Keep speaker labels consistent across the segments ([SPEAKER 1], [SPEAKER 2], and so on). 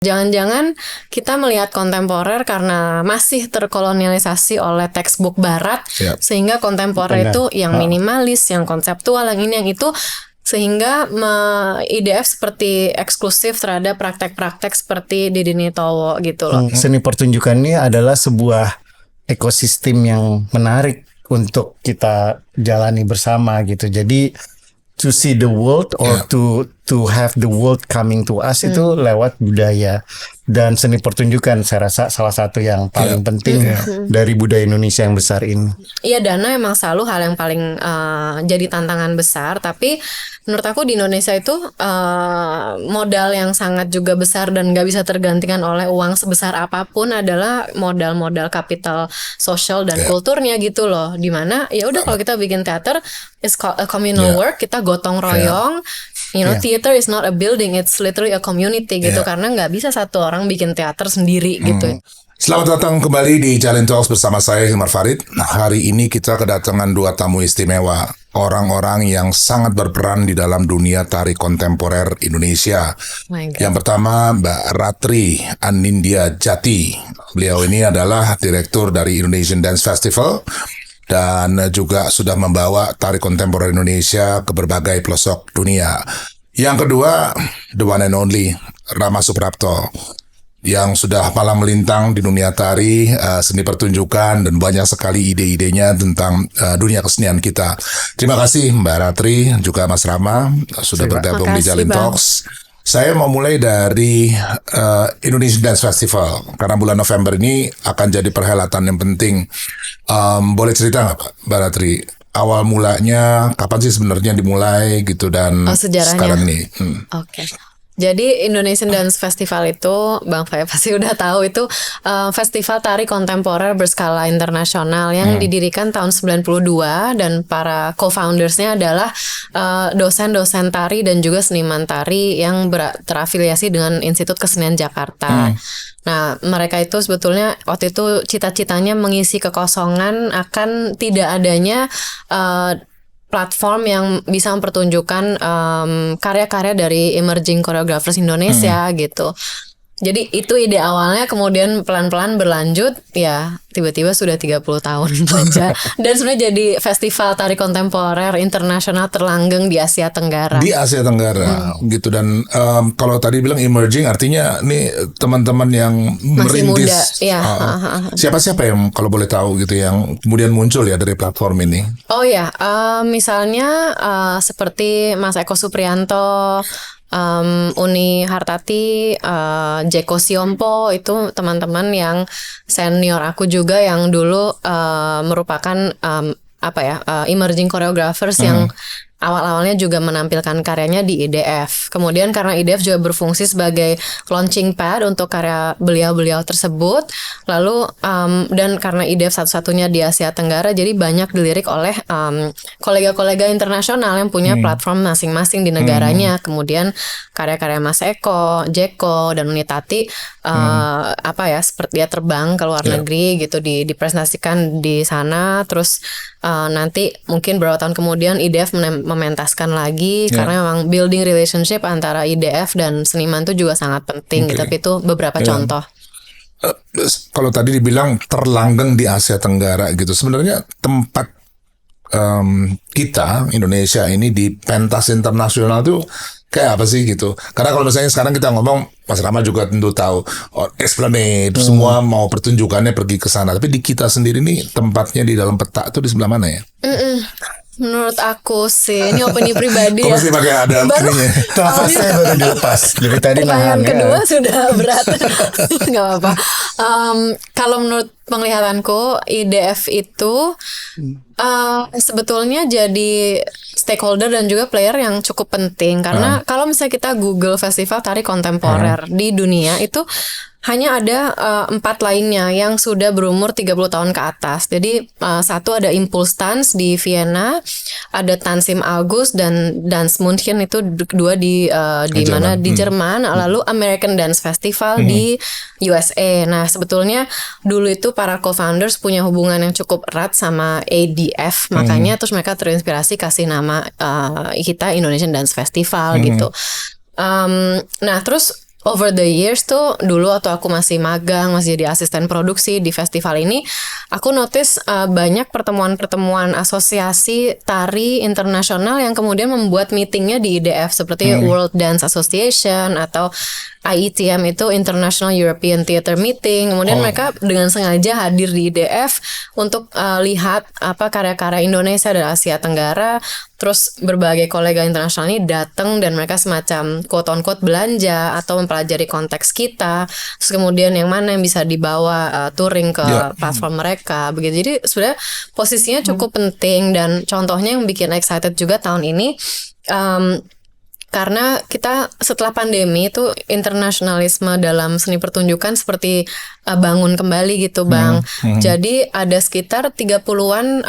[SPEAKER 1] Jangan-jangan kita melihat kontemporer karena masih terkolonialisasi oleh textbook barat, sehingga kontemporer itu yang minimalis, yang konseptual, yang ini, yang itu, sehingga IDF seperti eksklusif terhadap praktek-praktek seperti Didi Nitowo gitu loh.
[SPEAKER 2] Seni pertunjukan ini adalah sebuah ekosistem yang menarik untuk kita jalani bersama gitu. Jadi to see the world or to have the world coming to us itu lewat budaya dan seni pertunjukan, saya rasa salah satu yang paling penting dari budaya Indonesia yang besar ini.
[SPEAKER 1] Iya, dana emang selalu hal yang paling jadi tantangan besar, tapi menurut aku di Indonesia itu modal yang sangat juga besar dan gak bisa tergantikan oleh uang sebesar apapun adalah modal-modal kapital sosial dan kulturnya gitu loh. Dimana ya udah, kalau kita bikin teater it's called a communal work, kita gotong royong. You know, theater is not a building, it's literally a community gitu. Karena nggak bisa satu orang bikin teater sendiri gitu.
[SPEAKER 3] Selamat datang kembali di Jalin Talks bersama saya Hilmar Farid. Hari ini kita kedatangan dua tamu istimewa, orang-orang yang sangat berperan di dalam dunia tari kontemporer Indonesia. Yang pertama Mbak Ratri Anindya Jati. Beliau ini adalah direktur dari Indonesian Dance Festival dan juga sudah membawa tari kontemporer Indonesia ke berbagai pelosok dunia. Yang kedua, the one and only Rama Suprapto, yang sudah malang melintang di dunia tari, seni pertunjukan, dan banyak sekali ide-idenya tentang dunia kesenian kita. Terima kasih Mbak Ratri, juga Mas Rama, sudah bergabung di Jalin Talks. Saya mau mulai dari Indonesian Dance Festival, karena bulan November ini akan jadi perhelatan yang penting. Boleh cerita nggak Pak, Mbak Ratri? Awal mulanya kapan sih sebenarnya dimulai gitu, dan sekarang ini?
[SPEAKER 1] Oke. Jadi Indonesian Dance Festival itu, Bang Faya pasti udah tahu, itu festival tari kontemporer berskala internasional yang didirikan tahun 92, dan para co-foundersnya adalah dosen-dosen tari dan juga seniman tari yang terafiliasi dengan Institut Kesenian Jakarta. Nah, mereka itu sebetulnya waktu itu cita-citanya mengisi kekosongan akan tidak adanya platform yang bisa mempertunjukkan karya-karya dari emerging choreographers Indonesia gitu. Jadi itu ide awalnya, kemudian pelan-pelan berlanjut, ya tiba-tiba sudah 30 tahun aja. Dan sebenarnya jadi festival tari kontemporer internasional terlanggeng di Asia Tenggara.
[SPEAKER 3] Di Asia Tenggara gitu. Dan kalau tadi bilang emerging, artinya nih teman-teman yang
[SPEAKER 1] masih
[SPEAKER 3] merintis.
[SPEAKER 1] Muda, ya.
[SPEAKER 3] Siapa-siapa yang kalau boleh tahu gitu yang kemudian muncul ya dari platform ini?
[SPEAKER 1] Oh ya, misalnya seperti Mas Eko Suprianto, Uni Hartati, Jeko Siompo, itu teman-teman yang senior aku juga yang dulu merupakan emerging choreographers yang awal-awalnya juga menampilkan karyanya di IDF. Kemudian karena IDF juga berfungsi sebagai launching pad untuk karya beliau-beliau tersebut. Lalu dan karena IDF satu-satunya di Asia Tenggara, jadi banyak dilirik oleh kolega-kolega internasional yang punya platform masing-masing di negaranya. Kemudian karya-karya Mas Eko, Jeko, dan Uni Tati seperti dia terbang ke luar negeri gitu, dipresentasikan di sana. Terus nanti mungkin beberapa tahun kemudian IDF mementaskan lagi, karena memang building relationship antara IDF dan seniman itu juga sangat penting gitu. Tapi itu beberapa contoh.
[SPEAKER 3] Kalau tadi dibilang terlanggeng di Asia Tenggara gitu, sebenarnya tempat kita Indonesia ini di pentas internasional tuh kayak apa sih gitu? Karena kalau misalnya sekarang kita ngomong, Mas Rama juga tentu tahu, Esplanade, semua mau pertunjukannya pergi ke sana. Tapi di kita sendiri nih tempatnya di dalam peta itu di sebelah mana ya?
[SPEAKER 1] Menurut aku sih, ini opini pribadi
[SPEAKER 3] ya. Kok
[SPEAKER 1] ya.
[SPEAKER 3] mesti pakai ada ininya?
[SPEAKER 2] Nafasnya baru dilepas. Dari tadi nahan.
[SPEAKER 1] Pertanyaan kedua sudah berat. Gak apa-apa. Kalau menurut penglihatanku, IDF itu sebetulnya jadi stakeholder dan juga player yang cukup penting. Karena kalau misalnya kita Google festival tari kontemporer di dunia, itu hanya ada 4 lainnya yang sudah berumur 30 tahun ke atas. Jadi satu ada Impulse Tanz di Vienna, ada Tanzim August dan Dance München, itu dua di mana di Jerman. Lalu American Dance Festival di USA. Nah, sebetulnya dulu itu para co-founders punya hubungan yang cukup erat sama ADF, makanya terus mereka terinspirasi kasih nama kita Indonesian Dance Festival gitu. Nah, terus over the years tuh, dulu waktu aku masih magang, masih jadi asisten produksi di festival ini, aku notice banyak pertemuan-pertemuan asosiasi tari internasional yang kemudian membuat meetingnya di IDF seperti World Dance Association atau IETM itu International European Theatre Meeting. Kemudian mereka dengan sengaja hadir di IDF untuk lihat apa karya-karya Indonesia dan Asia Tenggara. Terus berbagai kolega internasional ini datang dan mereka semacam quote-unquote belanja atau mempelajari konteks kita. Terus kemudian yang mana yang bisa dibawa touring ke platform mereka. Begitu. Jadi sebenarnya posisinya cukup penting, dan contohnya yang bikin excited juga tahun ini. Karena kita setelah pandemi itu internasionalisme dalam seni pertunjukan seperti bangun kembali gitu Bang. Jadi ada sekitar 30-an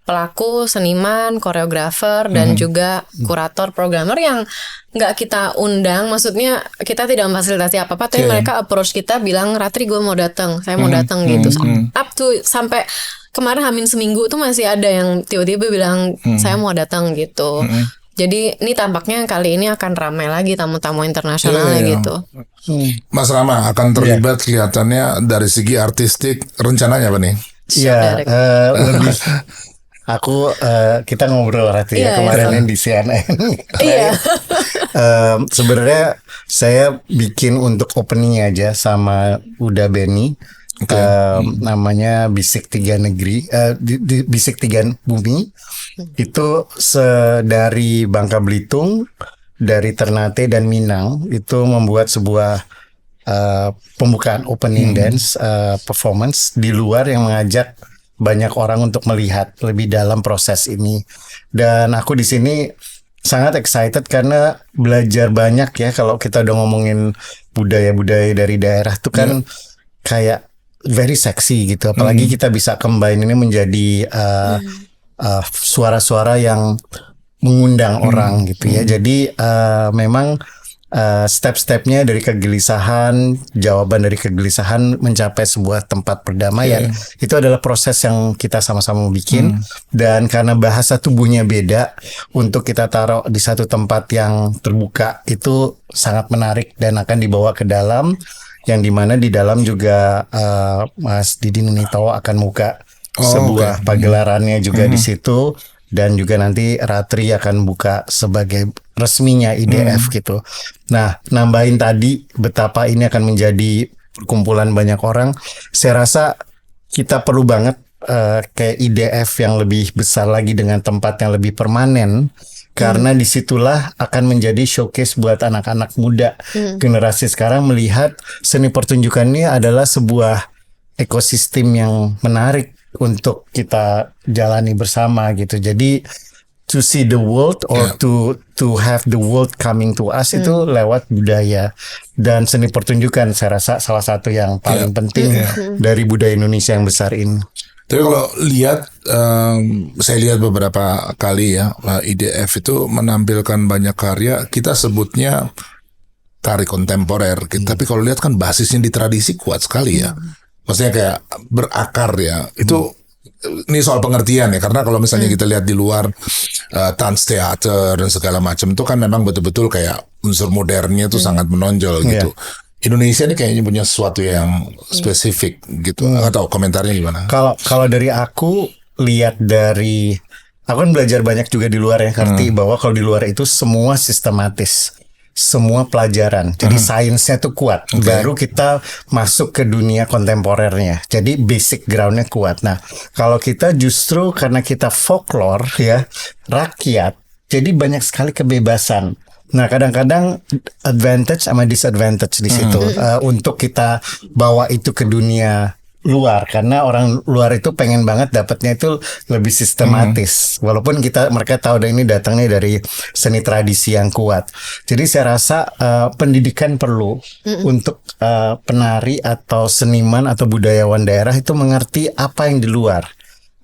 [SPEAKER 1] pelaku seniman, koreografer, dan juga kurator, programmer yang nggak kita undang. Maksudnya kita tidak memfasilitasi apa-apa, tapi mereka approach kita bilang, Ratri gue mau datang, saya mau datang gitu. Up to sampai kemarin hamin seminggu tuh masih ada yang tiba-tiba bilang saya mau datang gitu. Jadi ini tampaknya kali ini akan ramai lagi tamu-tamu internasionalnya gitu.
[SPEAKER 3] Mas Rama akan terlibat kelihatannya dari segi artistik, rencananya apa nih?
[SPEAKER 2] Iya, lebih aku kita ngobrol Rati kemarin di CNN.
[SPEAKER 1] Iya.
[SPEAKER 2] Sebenarnya saya bikin untuk opening aja sama Uda Beni. Namanya Bisik Tiga Negeri, Bisik Tiga Bumi. Itu dari Bangka Belitung, dari Ternate dan Minang, itu membuat sebuah pembukaan opening dance performance di luar yang mengajak banyak orang untuk melihat lebih dalam proses ini. Dan aku di sini sangat excited karena belajar banyak ya. Kalau kita udah ngomongin budaya-budaya dari daerah tuh kan kayak very sexy gitu. Apalagi kita bisa combine ini menjadi suara-suara yang mengundang orang gitu ya. Jadi memang step-stepnya dari kegelisahan, jawaban dari kegelisahan mencapai sebuah tempat perdamaian. Itu adalah proses yang kita sama-sama bikin. Dan karena bahasa tubuhnya beda, untuk kita taruh di satu tempat yang terbuka itu sangat menarik dan akan dibawa ke dalam, yang dimana di dalam juga Mas Didi Nunitawa akan buka sebuah pagelarannya juga di situ, dan juga nanti Ratri akan buka sebagai resminya IDF gitu. Nah, nambahin tadi betapa ini akan menjadi perkumpulan banyak orang. Saya rasa kita perlu banget kayak IDF yang lebih besar lagi dengan tempat yang lebih permanen. Karena disitulah akan menjadi showcase buat anak-anak muda generasi sekarang melihat seni pertunjukan ini adalah sebuah ekosistem yang menarik untuk kita jalani bersama gitu. Jadi to see the world or to have the world coming to us itu lewat budaya dan seni pertunjukan. Saya rasa salah satu yang paling penting dari budaya Indonesia yang besar ini.
[SPEAKER 3] Tapi kalau lihat, saya lihat beberapa kali ya, IDF itu menampilkan banyak karya, kita sebutnya tari kontemporer. Tapi kalau lihat kan basisnya di tradisi kuat sekali ya. Maksudnya kayak berakar ya. Itu ini soal pengertian ya, karena kalau misalnya kita lihat di luar dance theater dan segala macam itu kan memang betul-betul kayak unsur modernnya itu sangat menonjol gitu. Indonesia ini kayaknya punya sesuatu yang spesifik gitu. Atau komentarnya gimana?
[SPEAKER 2] Kalau dari aku lihat aku kan belajar banyak juga di luar ya, ngerti bahwa kalau di luar itu semua sistematis, semua pelajaran. Jadi sainsnya tuh kuat. Baru kita masuk ke dunia kontemporernya. Jadi basic groundnya kuat. Nah, kalau kita justru karena kita folklore ya, rakyat, jadi banyak sekali kebebasan. Nah, kadang-kadang advantage sama disadvantage di situ untuk kita bawa itu ke dunia luar, karena orang luar itu pengen banget dapatnya itu lebih sistematis. Walaupun mereka tahu ini datangnya dari seni tradisi yang kuat. Jadi saya rasa pendidikan perlu untuk penari atau seniman atau budayawan daerah itu mengerti apa yang di luar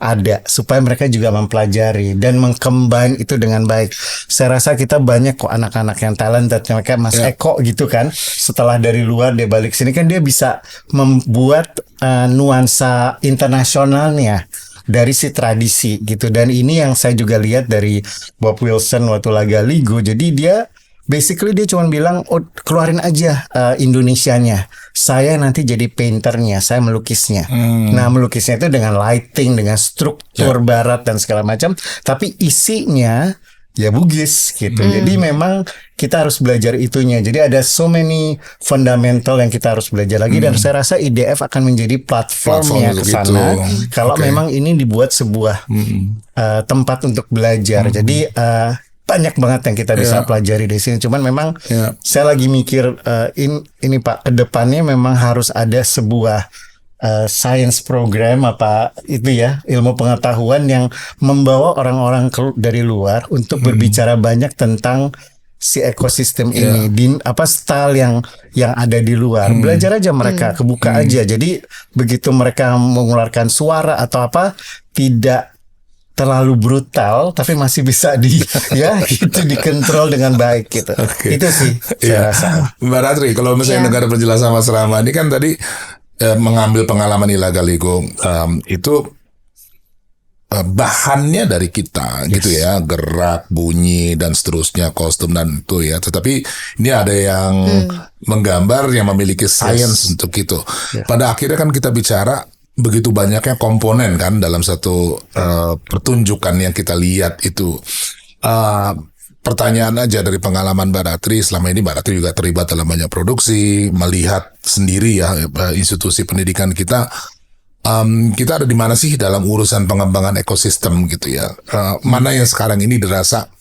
[SPEAKER 2] ada, supaya mereka juga mempelajari dan mengcombine itu dengan baik. Saya rasa kita banyak kok anak-anak yang talented, mereka Mas Eko gitu kan, setelah dari luar dia balik sini kan dia bisa membuat nuansa internasionalnya dari si tradisi gitu. Dan ini yang saya juga lihat dari Bob Wilson waktu laga Ligo. Jadi dia basically dia cuma bilang, oh keluarin aja Indonesianya. Saya nanti jadi painternya, saya melukisnya. Nah melukisnya itu dengan lighting, dengan struktur barat dan segala macam. Tapi isinya ya Bugis gitu. Jadi memang kita harus belajar itunya. Jadi ada so many fundamental yang kita harus belajar lagi. Dan saya rasa IDF akan menjadi platformnya ke sana. Kalau memang ini dibuat sebuah tempat untuk belajar. Jadi banyak banget yang kita bisa pelajari di sini. Cuman memang saya lagi mikir ini Pak, kedepannya memang harus ada sebuah science program apa itu ya, ilmu pengetahuan yang membawa orang-orang dari luar untuk berbicara banyak tentang si ekosistem ini, style yang ada di luar. Belajar aja mereka, kebuka aja. Jadi begitu mereka mengeluarkan suara atau apa, tidak terlalu brutal tapi masih bisa dikontrol dengan baik gitu. Itu sih saya rasa.
[SPEAKER 3] Mbak Ratri, kalau misalnya negara penjelasan Mas Rama ini kan tadi mengambil pengalaman Ilagaligo itu bahannya dari kita gitu ya, gerak, bunyi dan seterusnya, kostum dan itu ya. Tetapi ini ada yang menggambar yang memiliki science untuk itu. Pada akhirnya kan kita bicara begitu banyaknya komponen kan dalam satu pertunjukan yang kita lihat itu. Pertanyaan aja dari pengalaman Mbak Ratri, selama ini Mbak Ratri juga terlibat dalam banyak produksi, melihat sendiri ya institusi pendidikan kita, kita ada di mana sih dalam urusan pengembangan ekosistem gitu ya, mana yang sekarang ini dirasa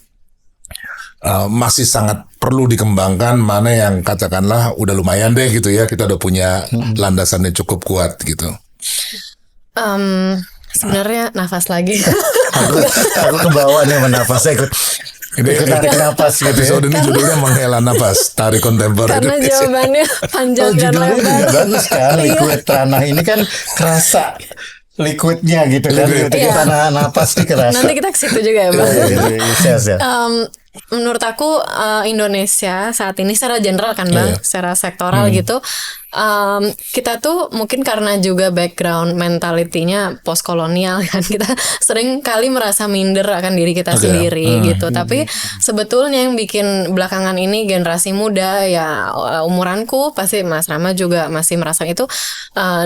[SPEAKER 3] masih sangat perlu dikembangkan, mana yang katakanlah udah lumayan deh gitu ya, kita udah punya landasan yang cukup kuat gitu.
[SPEAKER 1] Sebenarnya nafas lagi.
[SPEAKER 2] aku kebawa nih menafasnya ikut tarik napas gitu.
[SPEAKER 3] Episode ini judulnya menghela napas, tarik kontemporer.
[SPEAKER 1] Karena jawabannya panjang dan lebar.
[SPEAKER 2] Juga bagus kan, liquid tanah ini kan kerasa liquidnya gitu kan. Ketika tanah napas nih kerasa.
[SPEAKER 1] Nanti kita ke situ juga ya Bang. Menurut aku Indonesia saat ini secara general kan Bang, secara sektoral gitu, kita tuh mungkin karena juga background mentalitinya post kolonial kan, kita sering kali merasa minder akan diri kita sendiri gitu. Tapi sebetulnya yang bikin belakangan ini generasi muda ya umuranku, pasti Mas Rama juga masih merasa itu,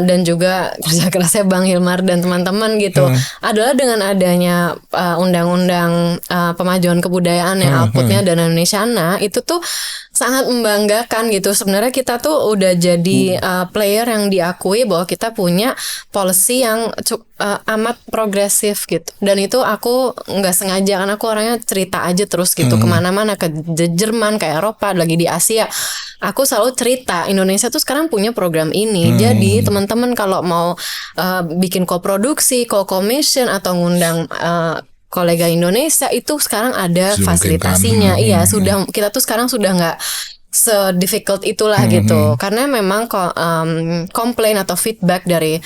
[SPEAKER 1] dan juga kerja kerasnya Bang Hilmar dan teman-teman gitu, adalah dengan adanya undang-undang pemajuan kebudayaan yang outputnya Dana Indonesiana itu tuh sangat membanggakan gitu. Sebenarnya kita tuh udah jadi player yang diakui bahwa kita punya policy yang amat progresif gitu. Dan itu aku nggak sengaja, karena aku orangnya cerita aja terus gitu kemana-mana, ke Jerman, ke Eropa, lagi di Asia. Aku selalu cerita Indonesia tuh sekarang punya program ini. Jadi teman-teman kalau mau bikin koproduksi, co-commission atau ngundang kolega Indonesia itu sekarang ada fasilitasinya. Iya, sudah, kita tuh sekarang sudah nggak se-difficult itulah gitu. Karena memang komplain atau feedback dari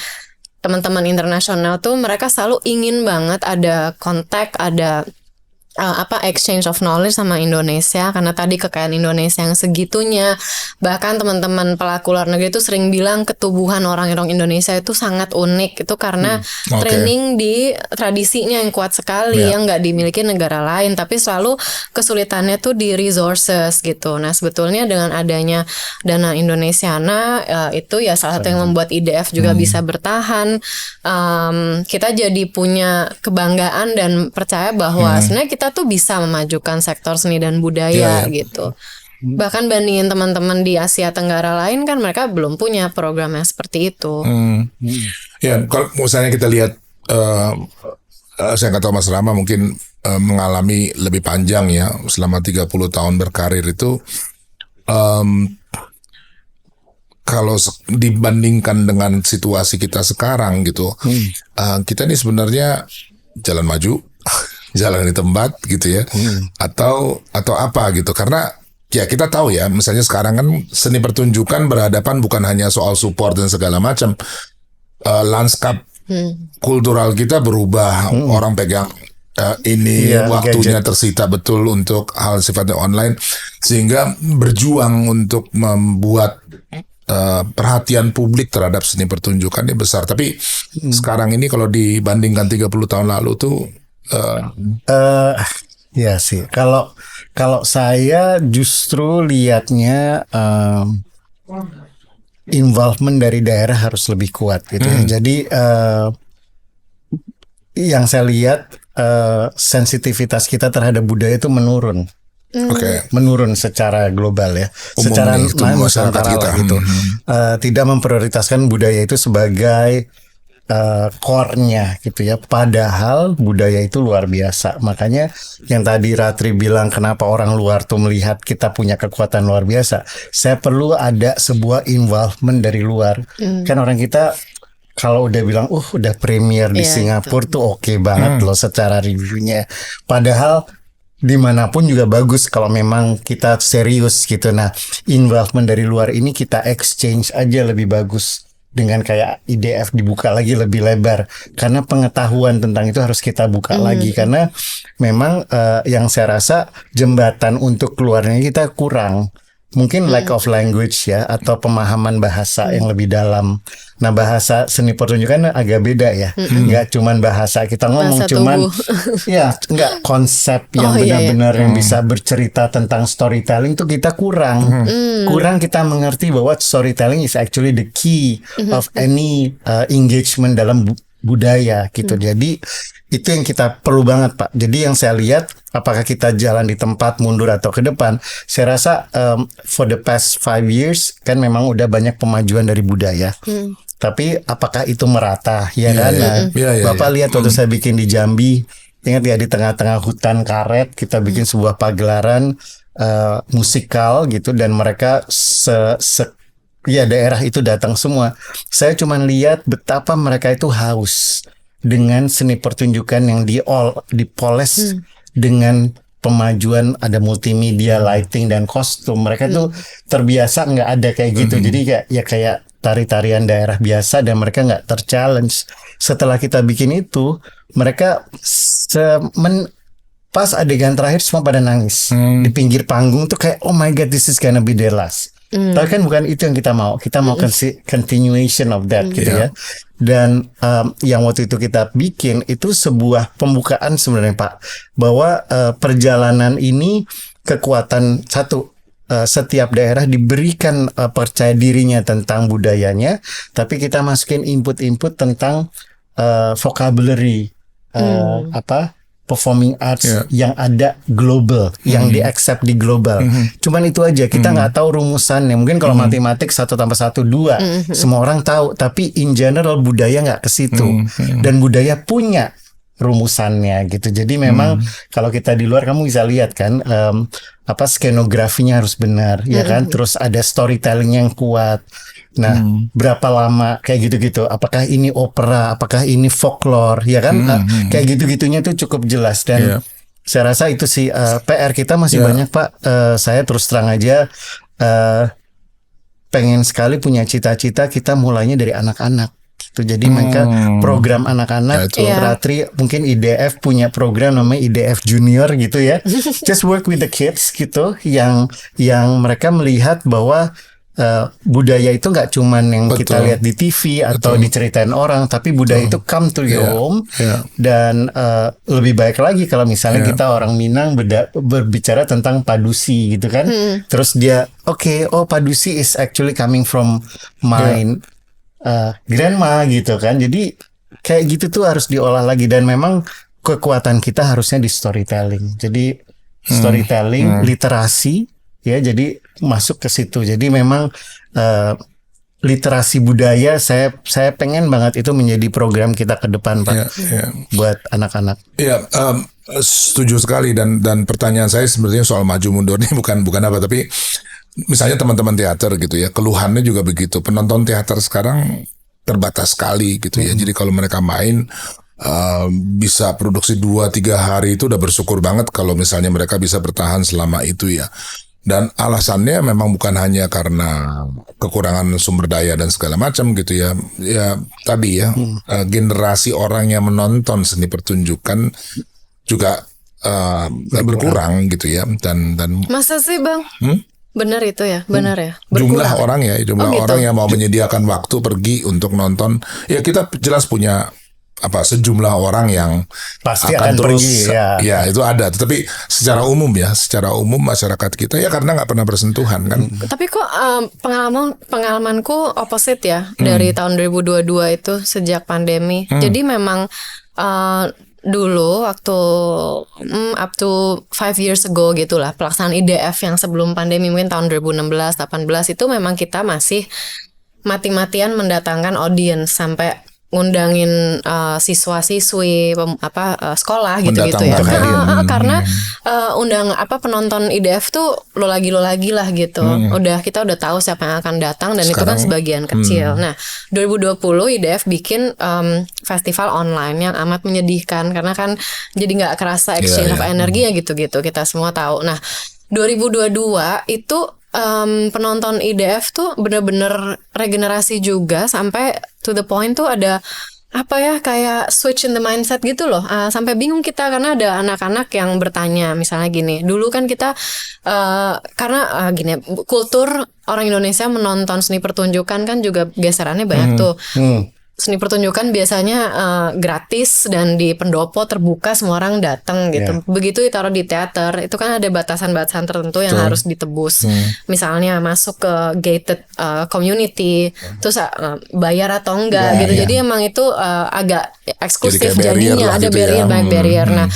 [SPEAKER 1] teman-teman internasional tuh mereka selalu ingin banget ada kontak, ada exchange of knowledge sama Indonesia, karena tadi kekayaan Indonesia yang segitunya. Bahkan teman-teman pelaku luar negeri itu sering bilang ketubuhan orang-orang Indonesia itu sangat unik. Itu karena training di tradisinya yang kuat sekali, yang nggak dimiliki negara lain. Tapi selalu kesulitannya tuh di resources gitu. Nah sebetulnya dengan adanya Dana Indonesiana itu ya salah satu yang membuat IDF juga bisa bertahan. Kita jadi punya kebanggaan dan percaya bahwa sebenarnya kita tuh bisa memajukan sektor seni dan budaya gitu. Bahkan bandingin teman-teman di Asia Tenggara lain kan mereka belum punya program yang seperti itu.
[SPEAKER 3] Ya, kalau misalnya kita lihat, saya nggak tahu Mas Rama mungkin mengalami lebih panjang ya, selama 30 tahun berkarir itu, kalau dibandingkan dengan situasi kita sekarang gitu, kita ini sebenarnya jalan maju, jalan di tempat gitu ya, atau apa gitu, karena ya kita tahu ya, misalnya sekarang kan seni pertunjukan berhadapan bukan hanya soal support dan segala macam, lanskap kultural kita berubah, orang pegang waktunya gadget tersita betul untuk hal sifatnya online, sehingga berjuang untuk membuat perhatian publik terhadap seni pertunjukan ini besar. Tapi sekarang ini kalau dibandingkan 30 tahun lalu tuh,
[SPEAKER 2] ya sih, kalau Kalau saya justru lihatnya involvement dari daerah harus lebih kuat gitu ya. Jadi yang saya lihat sensitivitas kita terhadap budaya itu menurun.
[SPEAKER 3] Oke.
[SPEAKER 2] Menurun secara global ya,
[SPEAKER 3] Umum
[SPEAKER 2] secara
[SPEAKER 3] nih, itu masyarakat
[SPEAKER 2] nusantara
[SPEAKER 3] kita.
[SPEAKER 2] lah gitu. Tidak memprioritaskan budaya itu sebagai core-nya gitu ya. Padahal budaya itu luar biasa. Makanya yang tadi Ratri bilang kenapa orang luar tuh melihat kita punya kekuatan luar biasa. Saya perlu ada sebuah involvement dari luar. Kan orang kita kalau udah bilang, udah premier di
[SPEAKER 1] Iya,
[SPEAKER 2] Singapura tuh oke banget loh secara reviewnya. Padahal dimanapun juga bagus kalau memang kita serius gitu. Nah, involvement dari luar ini kita exchange aja lebih bagus dengan kayak IDF dibuka lagi lebih lebar karena pengetahuan tentang itu harus kita buka lagi karena memang yang saya rasa jembatan untuk keluarnya kita kurang. Mungkin lack of language ya atau pemahaman bahasa yang lebih dalam. Nah, bahasa seni pertunjukan agak beda ya. Nggak cuman bahasa kita ngomong,
[SPEAKER 1] Bahasa
[SPEAKER 2] cuman
[SPEAKER 1] tubuh.
[SPEAKER 2] ya nggak konsep yang
[SPEAKER 1] iya, iya.
[SPEAKER 2] benar-benar yang bisa bercerita tentang storytelling itu kita kurang. Kurang kita mengerti bahwa storytelling is actually the key of any engagement dalam budaya gitu. Jadi itu yang kita perlu banget Pak. Jadi yang saya lihat apakah kita jalan di tempat mundur atau ke depan, saya rasa for the past 5 years kan memang udah banyak pemajuan dari budaya. Tapi apakah itu merata ya kan? Nah, Bapak lihat waktu saya bikin di Jambi, ingat ya di tengah-tengah hutan karet kita bikin sebuah pagelaran musikal gitu dan mereka ya daerah itu datang semua. Saya cuma lihat betapa mereka itu haus dengan seni pertunjukan yang dipoles dengan pemajuan ada multimedia, lighting dan kostum. Mereka tuh terbiasa nggak ada kayak gitu. Jadi kayak tari-tarian daerah biasa dan mereka nggak terchallenge. Setelah kita bikin itu, mereka pas adegan terakhir semua pada nangis di pinggir panggung tuh kayak oh my god this is gonna be the last. Tapi kan bukan itu yang kita mau. Kita mau continuation of that gitu ya. Dan yang waktu itu kita bikin itu sebuah pembukaan sebenarnya Pak, bahwa perjalanan ini kekuatan satu. Setiap daerah diberikan percaya dirinya tentang budayanya, tapi kita masukin input-input tentang vocabulary performing arts yang ada global, yang di-accept di global. Cuman itu aja, kita nggak tahu rumusannya. Mungkin kalau matematik 1 tambah 1 2, semua orang tahu. Tapi in general budaya nggak ke situ. Dan budaya punya rumusannya gitu. Jadi memang kalau kita di luar kamu bisa lihat kan, skenografinya harus benar, ya kan. Terus ada storytelling yang kuat. Nah, berapa lama kayak gitu-gitu? Apakah ini opera? Apakah ini folklore? Ya kan? Kayak gitu-gitunya tuh cukup jelas dan saya rasa itu sih PR kita masih banyak Pak. Saya terus terang aja pengen sekali punya cita-cita kita mulainya dari anak-anak. Gitu. Jadi mereka program anak-anak, Ratri mungkin IDF punya program namanya IDF Junior gitu ya. Just work with the kids gitu, yang mereka melihat bahwa budaya itu nggak cuman yang kita lihat di TV atau diceritain orang, tapi budaya itu come to your home. Dan lebih baik lagi kalau misalnya kita orang Minang berbicara tentang padusi gitu kan. Terus dia padusi is actually coming from my grandma gitu kan. Jadi kayak gitu tuh harus diolah lagi dan memang kekuatan kita harusnya di storytelling. Jadi storytelling, literasi ya, jadi masuk ke situ. Jadi memang literasi budaya saya pengen banget itu menjadi program kita ke depan Pak, buat anak-anak.
[SPEAKER 3] Iya, setuju sekali dan pertanyaan saya sebenarnya soal maju mundur ini bukan apa, tapi misalnya teman-teman teater gitu ya, keluhannya juga begitu. Penonton teater sekarang terbatas sekali gitu ya. Jadi kalau mereka main bisa produksi 2-3 hari itu udah bersyukur banget kalau misalnya mereka bisa bertahan selama itu ya. Dan alasannya memang bukan hanya karena kekurangan sumber daya dan segala macam gitu ya. Ya tadi ya, generasi orang yang menonton seni pertunjukan juga berkurang gitu ya. Dan
[SPEAKER 1] Masa sih Bang? Benar itu ya, benar ya.
[SPEAKER 3] Jumlah orang ya,
[SPEAKER 1] gitu.
[SPEAKER 3] orang yang mau menyediakan waktu pergi untuk nonton. Ya kita jelas punya sejumlah orang yang
[SPEAKER 2] Pasti akan
[SPEAKER 3] terus
[SPEAKER 2] pergi,
[SPEAKER 3] ya itu ada. Tetapi secara umum masyarakat kita ya karena nggak pernah bersentuhan kan.
[SPEAKER 1] Tapi kok pengalamanku opposite ya dari tahun 2022 itu sejak pandemi. Jadi memang dulu waktu up to 5 years ago gitulah, pelaksanaan IDF yang sebelum pandemi mungkin tahun 2016-18 itu memang kita masih mati-matian mendatangkan audience sampai ngundangin siswa-siswi sekolah gitu-gitu ya. Karena undang penonton IDF tuh lo lagi lah gitu. Kita udah tahu siapa yang akan datang dan sekarang, itu kan sebagian kecil. Nah, 2020 IDF bikin festival online yang amat menyedihkan karena kan jadi nggak kerasa exchange of energi ya gitu-gitu. Kita semua tahu. Nah, 2022 itu penonton IDF tuh bener-bener regenerasi juga sampai to the point tuh ada kayak switch in the mindset gitu loh. Sampai bingung kita karena ada anak-anak yang bertanya misalnya gini, dulu kan kita karena kultur orang Indonesia menonton seni pertunjukan kan juga geserannya banyak tuh. Seni pertunjukan biasanya gratis dan di pendopo terbuka semua orang datang gitu. Begitu ditaruh di teater itu kan ada batasan-batasan tertentu yang harus ditebus. Misalnya masuk ke gated community, terus bayar atau enggak gitu. Jadi emang itu agak eksklusif jadinya ada barrier, banyak barrier. Nah,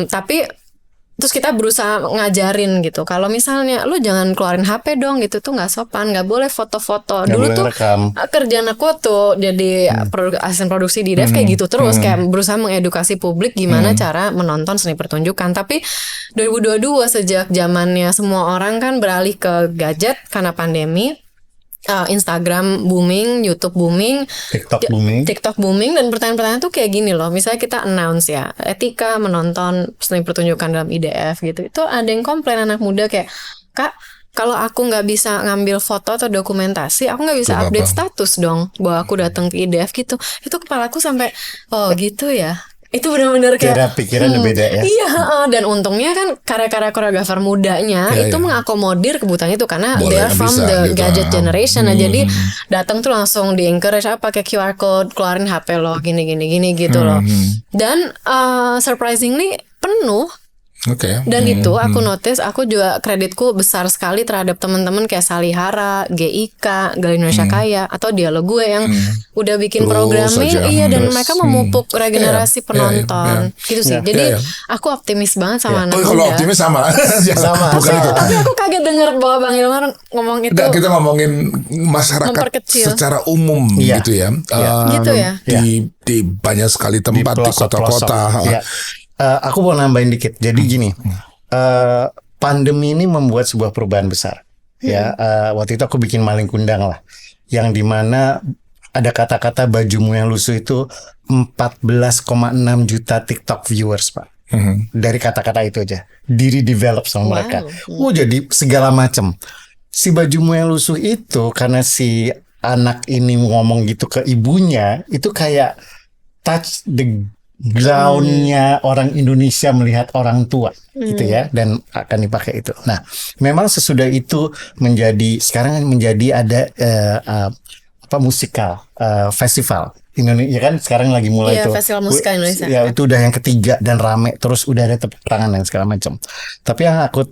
[SPEAKER 1] tapi terus kita berusaha ngajarin gitu. Kalau misalnya lu jangan keluarin HP dong gitu tuh nggak sopan, nggak boleh foto-foto. Dulu tuh kerjaan aku tuh jadi asisten produksi di IDF kayak gitu terus kayak berusaha mengedukasi publik gimana cara menonton seni pertunjukan. Tapi 2022 sejak zamannya semua orang kan beralih ke gadget karena pandemi. Instagram booming, YouTube booming, TikTok booming dan pertanyaan-pertanyaan tuh kayak gini loh. Misalnya kita announce ya etika menonton seni pertunjukan dalam IDF gitu. Itu ada yang komplain anak muda kayak, Kak, kalau aku nggak bisa ngambil foto atau dokumentasi, aku nggak bisa update status dong bahwa aku datang ke IDF gitu. Itu kepalaku sampai gitu ya. Itu benar-benar kayak
[SPEAKER 2] pikiran beda ya.
[SPEAKER 1] Iya, dan untungnya kan karya-karya koreografer mudanya itu mengakomodir kebutuhan itu karena they are from the gadget generation. Nah, jadi datang tuh langsung di encourage pakai QR code, keluarin HP lo gini gitu loh. Dan surprisingly penuh. Dan itu aku notice, aku juga kreditku besar sekali terhadap teman-teman kayak Salihara, GIK, Gali Indonesia Kaya atau Dialog Gue yang udah bikin programming, dan mereka memupuk regenerasi penonton, gitu sih. Jadi aku optimis banget sama anak muda.
[SPEAKER 3] Kalau optimis sama, bukan itu.
[SPEAKER 1] Tapi aku kaget dengar bahwa Bang Hilmar ngomong itu.
[SPEAKER 3] Kita ngomongin masyarakat secara umum gitu ya.
[SPEAKER 1] Gitu ya.
[SPEAKER 3] Di banyak sekali tempat di kota-kota.
[SPEAKER 2] Aku mau nambahin dikit. Jadi gini, pandemi ini membuat sebuah perubahan besar. Waktu itu aku bikin Maling Kundang lah, yang dimana ada kata-kata bajumu yang lusuh itu 14,6 juta TikTok viewers, Pak. Dari kata-kata itu aja, diri develop sama mereka. Jadi segala macam. Si bajumu yang lusuh itu karena si anak ini ngomong gitu ke ibunya, itu kayak touch the groundnya orang Indonesia melihat orang tua gitu ya, dan akan dipakai itu. Nah, memang sesudah itu sekarang menjadi ada musikal festival Indonesia kan sekarang lagi mulai tuh.
[SPEAKER 1] Festival musikal Indonesia.
[SPEAKER 2] Ya, itu udah yang ketiga dan rame terus, udah ada tepuk tangan dan segala macam. Tapi yang aku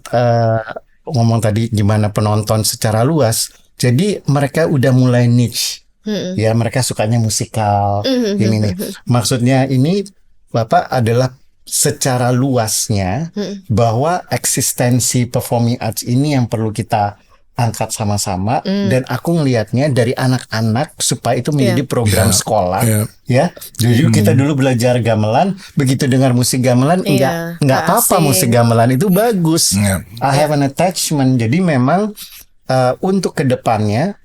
[SPEAKER 2] ngomong tadi gimana penonton secara luas. Jadi mereka udah mulai niche. Ya, mereka sukanya musikal ini nih. Maksudnya ini Bapak adalah secara luasnya bahwa eksistensi performing arts ini yang perlu kita angkat sama-sama, dan aku ngelihatnya dari anak-anak supaya itu menjadi program sekolah ya. Jadi kita dulu belajar gamelan, begitu dengar musik gamelan enggak apa-apa, musik gamelan itu bagus. I have an attachment. Jadi memang untuk kedepannya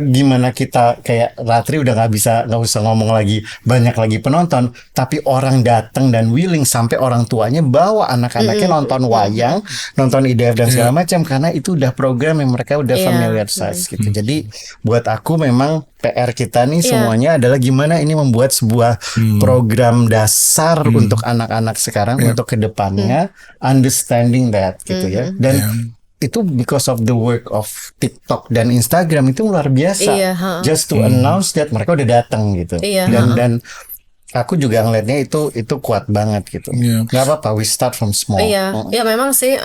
[SPEAKER 2] gimana kita kayak Ratri udah nggak usah ngomong lagi banyak lagi penonton, tapi orang datang dan willing sampai orang tuanya bawa anak-anaknya nonton wayang, nonton IDF dan segala macam, karena itu udah program yang mereka udah familiar size gitu. Jadi buat aku memang PR kita nih semuanya adalah gimana ini membuat sebuah program dasar untuk anak-anak sekarang untuk kedepannya, understanding that gitu ya. Dan itu because of the work of TikTok dan Instagram itu luar biasa. Just to announce that mereka udah datang gitu. Dan aku juga ngelihatnya itu kuat banget gitu.
[SPEAKER 3] Iya.
[SPEAKER 2] Nggak apa-apa, we start from small.
[SPEAKER 1] Iya, ya memang sih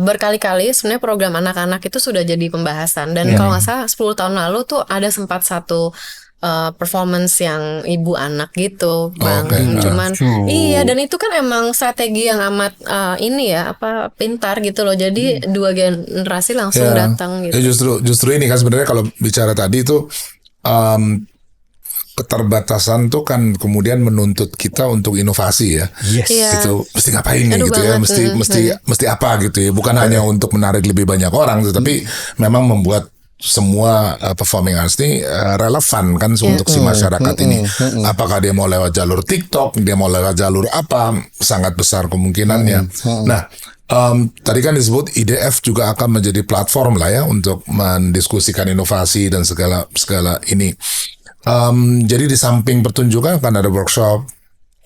[SPEAKER 1] berkali-kali sebenarnya program anak-anak itu sudah jadi pembahasan dan kalau nggak salah 10 tahun lalu tuh ada sempat satu performance yang ibu anak gitu, Bang. Cuman iya, dan itu kan emang strategi yang amat ini ya pintar gitu loh. Jadi dua generasi langsung datang gitu.
[SPEAKER 3] Ya justru ini kan sebenarnya kalau bicara tadi itu keterbatasan tuh kan kemudian menuntut kita untuk inovasi ya.
[SPEAKER 2] Yes.
[SPEAKER 1] Iya.
[SPEAKER 3] Gitu mesti ngapain nih
[SPEAKER 1] Aduh
[SPEAKER 3] gitu ya,
[SPEAKER 1] banget.
[SPEAKER 3] mesti apa gitu ya. Bukan hanya untuk menarik lebih banyak orang, tetapi memang membuat semua performing arts ini relevan kan untuk si masyarakat ini. Apakah dia mau lewat jalur TikTok, dia mau lewat jalur apa, sangat besar kemungkinannya. Nah, tadi kan disebut IDF juga akan menjadi platform lah ya untuk mendiskusikan inovasi dan segala ini. Jadi di samping pertunjukan akan ada workshop,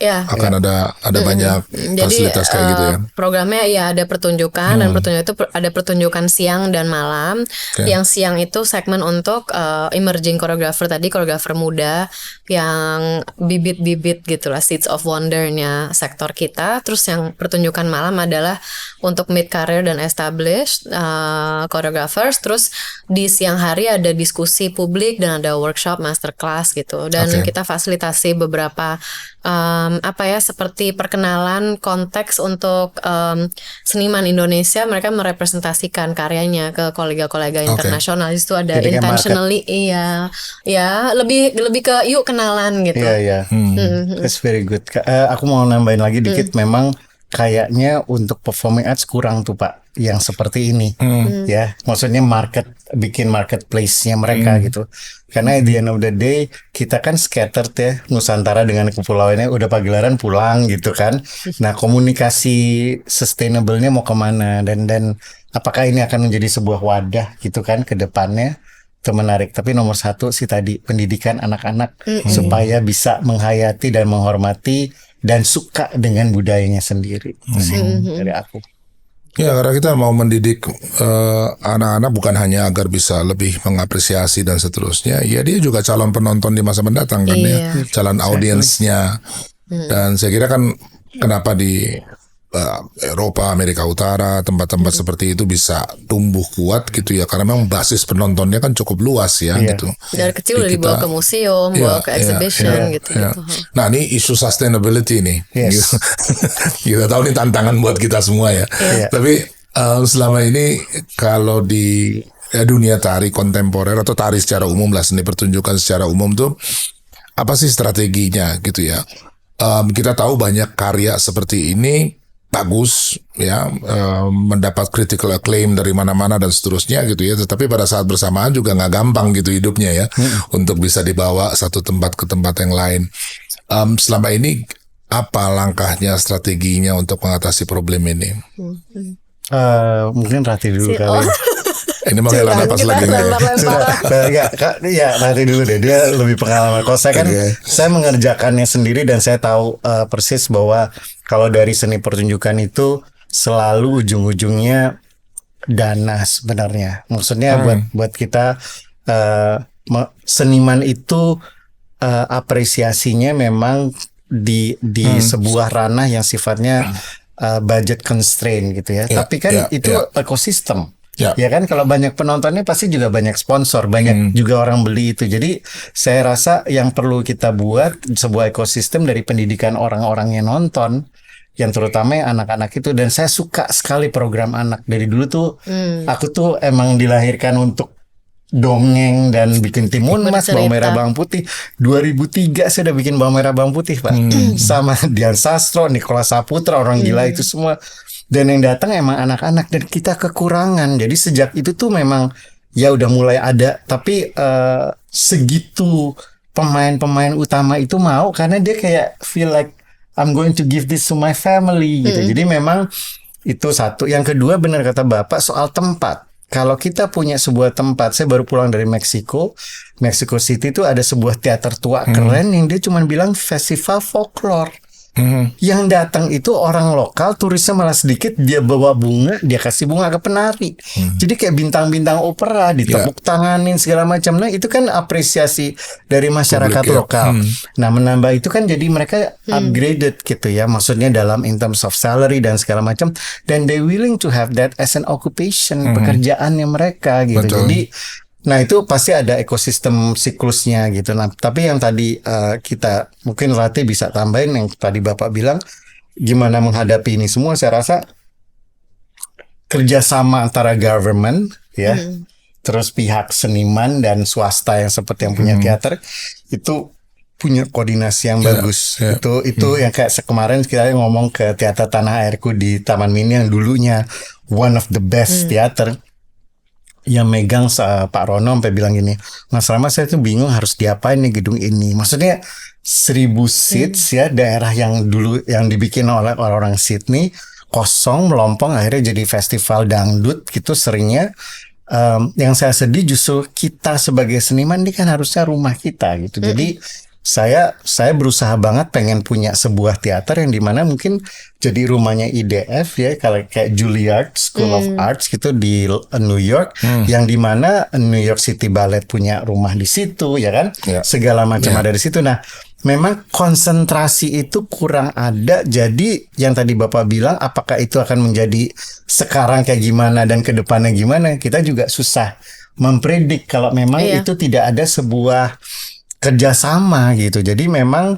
[SPEAKER 1] Ya.
[SPEAKER 3] akan ada banyak fasilitas kayak gitu ya.
[SPEAKER 1] Programnya ya ada pertunjukan dan pertunjukan itu ada pertunjukan siang dan malam. Yang siang itu segmen untuk emerging choreographer tadi, koreografer muda yang bibit-bibit gitulah, seeds of wonder-nya sektor kita. Terus yang pertunjukan malam adalah untuk mid career dan established choreographers. Terus di siang hari ada diskusi publik dan ada workshop, masterclass gitu. Dan kita fasilitasi beberapa seperti perkenalan konteks untuk seniman Indonesia, mereka merepresentasikan karyanya ke kolega-kolega internasional. Itu ada
[SPEAKER 2] jadi
[SPEAKER 1] intentionally lebih ke yuk kenalan gitu.
[SPEAKER 2] Iya. That's very good. Aku mau nambahin lagi dikit, memang kayaknya untuk performing arts kurang tuh Pak yang seperti ini ya, maksudnya bikin marketplace-nya mereka gitu, karena at the end of the day kita kan scattered ya, Nusantara dengan kepulauannya, udah pagelaran pulang gitu kan. Nah, komunikasi sustainable-nya mau kemana, dan apakah ini akan menjadi sebuah wadah gitu kan ke depannya. Itu menarik. Tapi nomor satu sih tadi, pendidikan anak-anak supaya bisa menghayati dan menghormati dan suka dengan budayanya sendiri. Itu sih dari aku.
[SPEAKER 3] Ya, karena kita mau mendidik anak-anak bukan hanya agar bisa lebih mengapresiasi dan seterusnya. Ya, dia juga calon penonton di masa mendatang kan ya, calon audiensnya. Dan saya kira kan kenapa di Eropa, Amerika Utara, tempat-tempat seperti itu bisa tumbuh kuat gitu ya, karena memang basis penontonnya kan cukup luas ya gitu.
[SPEAKER 1] Dari kecil udah dibawa ke museum, bawa ke exhibition gitu.
[SPEAKER 3] Nah, ini isu sustainability nih.
[SPEAKER 2] Yes.
[SPEAKER 3] Kita tahu ini tantangan buat kita semua ya. Tapi selama ini kalau di dunia tari kontemporer atau tari secara umum lah, seni pertunjukan secara umum tuh apa sih strateginya gitu ya? Kita tahu banyak karya seperti ini bagus ya, mendapat critical acclaim dari mana-mana dan seterusnya gitu ya, tetapi pada saat bersamaan juga nggak gampang gitu hidupnya ya, untuk bisa dibawa satu tempat ke tempat yang lain. Selama ini apa langkahnya, strateginya untuk mengatasi problem ini?
[SPEAKER 2] Mungkin Rati dulu kali.
[SPEAKER 3] Ini menghela napas lagi nih.
[SPEAKER 2] Rati dulu deh, dia lebih pengalaman. Kalau saya kan saya mengerjakannya sendiri dan saya tahu persis bahwa kalau dari seni pertunjukan itu selalu ujung-ujungnya dana sebenarnya. Maksudnya buat kita seniman itu apresiasinya memang di sebuah ranah yang sifatnya budget constraint gitu ya. Tapi kan itu ekosistem. Ya kan, kalau banyak penontonnya pasti juga banyak sponsor, banyak juga orang beli itu. Jadi saya rasa yang perlu kita buat sebuah ekosistem dari pendidikan orang-orang yang nonton, yang terutama anak-anak itu. Dan saya suka sekali program anak dari dulu tuh. Aku tuh emang dilahirkan untuk dongeng dan bikin timun mas, bawang merah bawang putih. 2003 saya udah bikin bawang merah bawang putih Pak, sama Dian Sastro, Nicholas Saputra, orang gila itu semua. Dan yang datang emang anak-anak, dan kita kekurangan. Jadi sejak itu tuh memang ya udah mulai ada, tapi segitu pemain-pemain utama itu mau, karena dia kayak feel like I'm going to give this to my family gitu. Jadi memang itu satu. Yang kedua, benar kata Bapak soal tempat. Kalau kita punya sebuah tempat, saya baru pulang dari Meksiko City itu ada sebuah teater tua keren yang dia cuma bilang festival folklore. Yang datang itu orang lokal, turisnya malah sedikit, dia bawa bunga, dia kasih bunga ke penari. Jadi kayak bintang-bintang opera ditepuk tanganin segala macam. Nah, itu kan apresiasi dari masyarakat
[SPEAKER 3] Publik, ya.
[SPEAKER 2] lokal. Nah, menambah itu kan jadi mereka upgraded gitu ya. Maksudnya dalam in terms of salary dan segala macam, dan they willing to have that as an occupation, pekerjaannya mereka gitu.
[SPEAKER 3] Betul.
[SPEAKER 2] Jadi nah itu pasti ada ekosistem siklusnya gitu. Nah tapi yang tadi kita mungkin Rati bisa tambahin yang tadi Bapak bilang gimana menghadapi ini semua. Saya rasa kerjasama antara government ya, terus pihak seniman dan swasta yang seperti yang punya teater itu punya koordinasi yang bagus. Itu yang kayak kemarin kita ngomong ke teater Tanah Airku di Taman Mini yang dulunya one of the best teater. Yang megang Pak Rono sampai bilang gini, Mas Rama saya tuh bingung harus diapain nih gedung ini. Maksudnya 1000 seats ya, daerah yang dulu yang dibikin oleh orang-orang Sydney kosong melompong, akhirnya jadi festival dangdut gitu seringnya. Yang saya sedih justru kita sebagai seniman ini kan harusnya rumah kita gitu. Jadi saya berusaha banget pengen punya sebuah teater yang dimana mungkin jadi rumahnya IDF ya, kalau kayak Juilliard School of Arts gitu di New York, yang dimana New York City Ballet punya rumah di situ ya kan, segala macam ada di situ. Nah memang konsentrasi itu kurang ada. Jadi yang tadi Bapak bilang apakah itu akan menjadi sekarang kayak gimana dan kedepannya gimana, kita juga susah mempredik kalau memang itu tidak ada sebuah kerjasama gitu. Jadi memang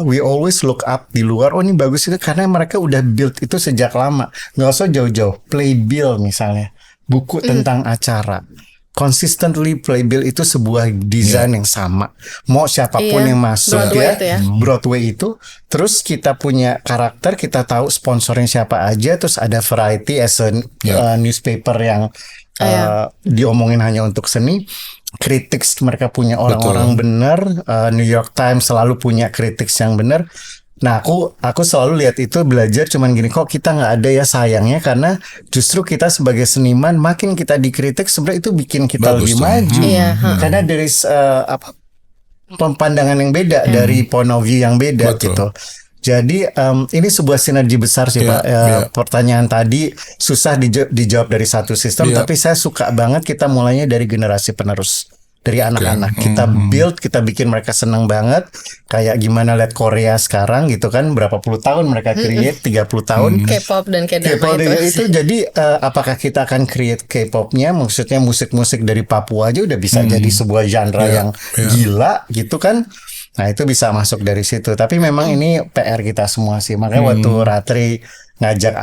[SPEAKER 2] we always look up di luar, oh ini bagus itu karena mereka udah build itu sejak lama. Nggak usah jauh-jauh, Playbill misalnya, buku tentang acara. Consistently Playbill itu sebuah desain yang sama. Mau siapapun yang masuk Broadway itu. Terus kita punya karakter, kita tahu sponsornya siapa aja. Terus ada Variety as a newspaper yang diomongin hanya untuk seni. Critics mereka punya orang-orang benar. New York Times selalu punya critics yang benar. Nah aku selalu lihat itu, belajar cuman gini, kok kita nggak ada ya sayangnya, karena justru kita sebagai seniman makin kita dikritik sebenarnya itu bikin kita lebih maju. Karena dari pandangan yang beda, dari point of view yang beda gitu. Jadi ini sebuah sinergi besar sih Pak. Pertanyaan tadi susah dijawab dari satu sistem, tapi saya suka banget kita mulainya dari generasi penerus, dari anak-anak. Kita build, kita bikin mereka senang banget. Kayak gimana lihat Korea sekarang gitu kan, berapa puluh tahun mereka create, 30 tahun.
[SPEAKER 1] K-pop dan K-drama
[SPEAKER 2] itu. Jadi apakah kita akan create K-popnya, maksudnya musik-musik dari Papua aja udah bisa jadi sebuah genre yang gila gitu kan. Nah itu bisa masuk dari situ. Tapi memang ini PR kita semua sih. Makanya waktu Ratri ngajak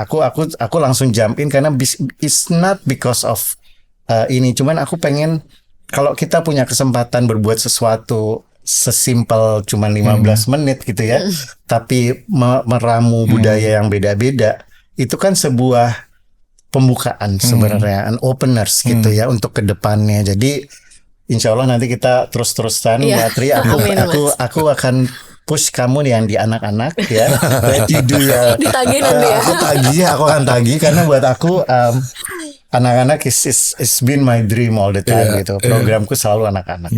[SPEAKER 2] aku langsung jump in, karena it's not because of ini. Cuman aku pengen kalau kita punya kesempatan berbuat sesuatu sesimpel cuman 15 menit gitu ya, tapi meramu budaya yang beda-beda, itu kan sebuah pembukaan sebenarnya, an openers gitu ya untuk kedepannya. Jadi Insya Allah nanti kita terus-terusan, Ratri, aku akan push kamu yang di anak-anak ya. Let you do ya.
[SPEAKER 1] Ditagih nanti ya.
[SPEAKER 2] Aku akan tagih karena buat aku anak-anak is been my dream all the time gitu. Programku selalu anak-anak.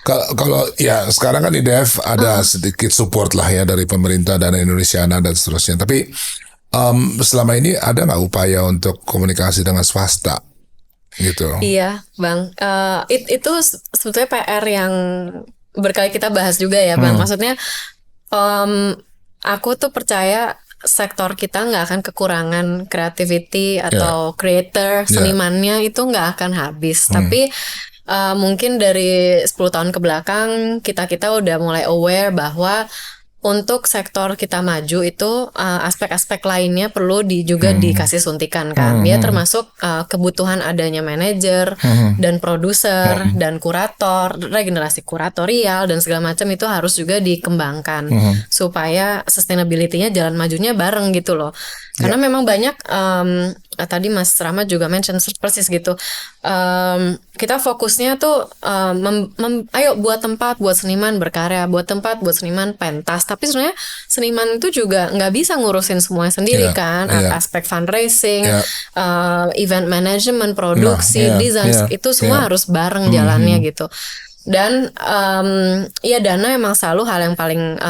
[SPEAKER 3] Kalau ya sekarang kan IDF ada sedikit support lah ya dari pemerintah dan Indonesiana dan seterusnya. Tapi selama ini ada nggak upaya untuk komunikasi dengan swasta? Gitu.
[SPEAKER 1] Iya, Bang. Itu sebetulnya PR yang berkali kita bahas juga ya, Bang. Maksudnya, aku tuh percaya sektor kita nggak akan kekurangan creativity atau creator, senimannya itu nggak akan habis. Tapi mungkin dari 10 tahun ke belakang kita udah mulai aware bahwa untuk sektor kita maju itu aspek-aspek lainnya perlu juga dikasih suntikan kan. Dia termasuk kebutuhan adanya manajer dan produser dan kurator, regenerasi kuratorial dan segala macam itu harus juga dikembangkan supaya sustainability-nya jalan majunya bareng gitu loh. Karena memang banyak tadi Mas Rama juga mention persis gitu. Kita fokusnya tuh ayo buat tempat buat seniman berkarya, buat tempat buat seniman pentas. Tapi sebenarnya seniman itu juga nggak bisa ngurusin semuanya sendiri kan. Aspek fundraising, event management, produksi, desain itu semua harus bareng jalannya gitu. Dan ya dana emang selalu hal yang paling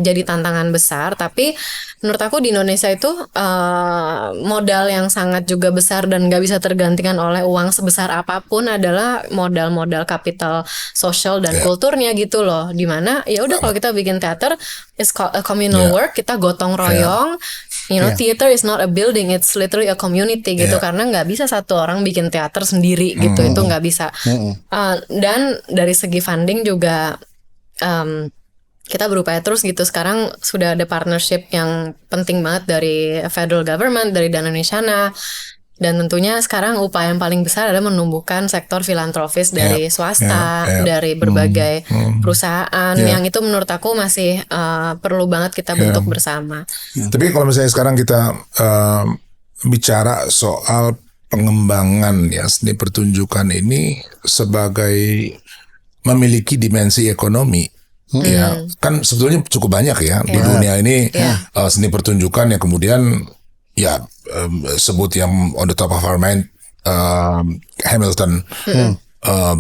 [SPEAKER 1] jadi tantangan besar. Tapi menurut aku di Indonesia itu modal yang sangat juga besar dan gak bisa tergantikan oleh uang sebesar apapun adalah modal-modal kapital sosial dan kulturnya gitu loh. Dimana ya udah kalau kita bikin teater is a communal work, kita gotong royong. Theater is not a building, it's literally a community gitu. Karena nggak bisa satu orang bikin teater sendiri gitu, itu nggak bisa. Dan dari segi funding juga kita berupaya terus gitu. Sekarang sudah ada partnership yang penting banget dari federal government, dari Dana Indonesia. Dan tentunya sekarang upaya yang paling besar adalah menumbuhkan sektor filantropis dari swasta, dari berbagai perusahaan, yang itu menurut aku masih perlu banget kita bentuk bersama.
[SPEAKER 3] Tapi kalau misalnya sekarang kita bicara soal pengembangan ya seni pertunjukan ini sebagai memiliki dimensi ekonomi. Ya, kan sebetulnya cukup banyak ya di dunia ini seni pertunjukan yang kemudian sebut yang on the top of our mind Hamilton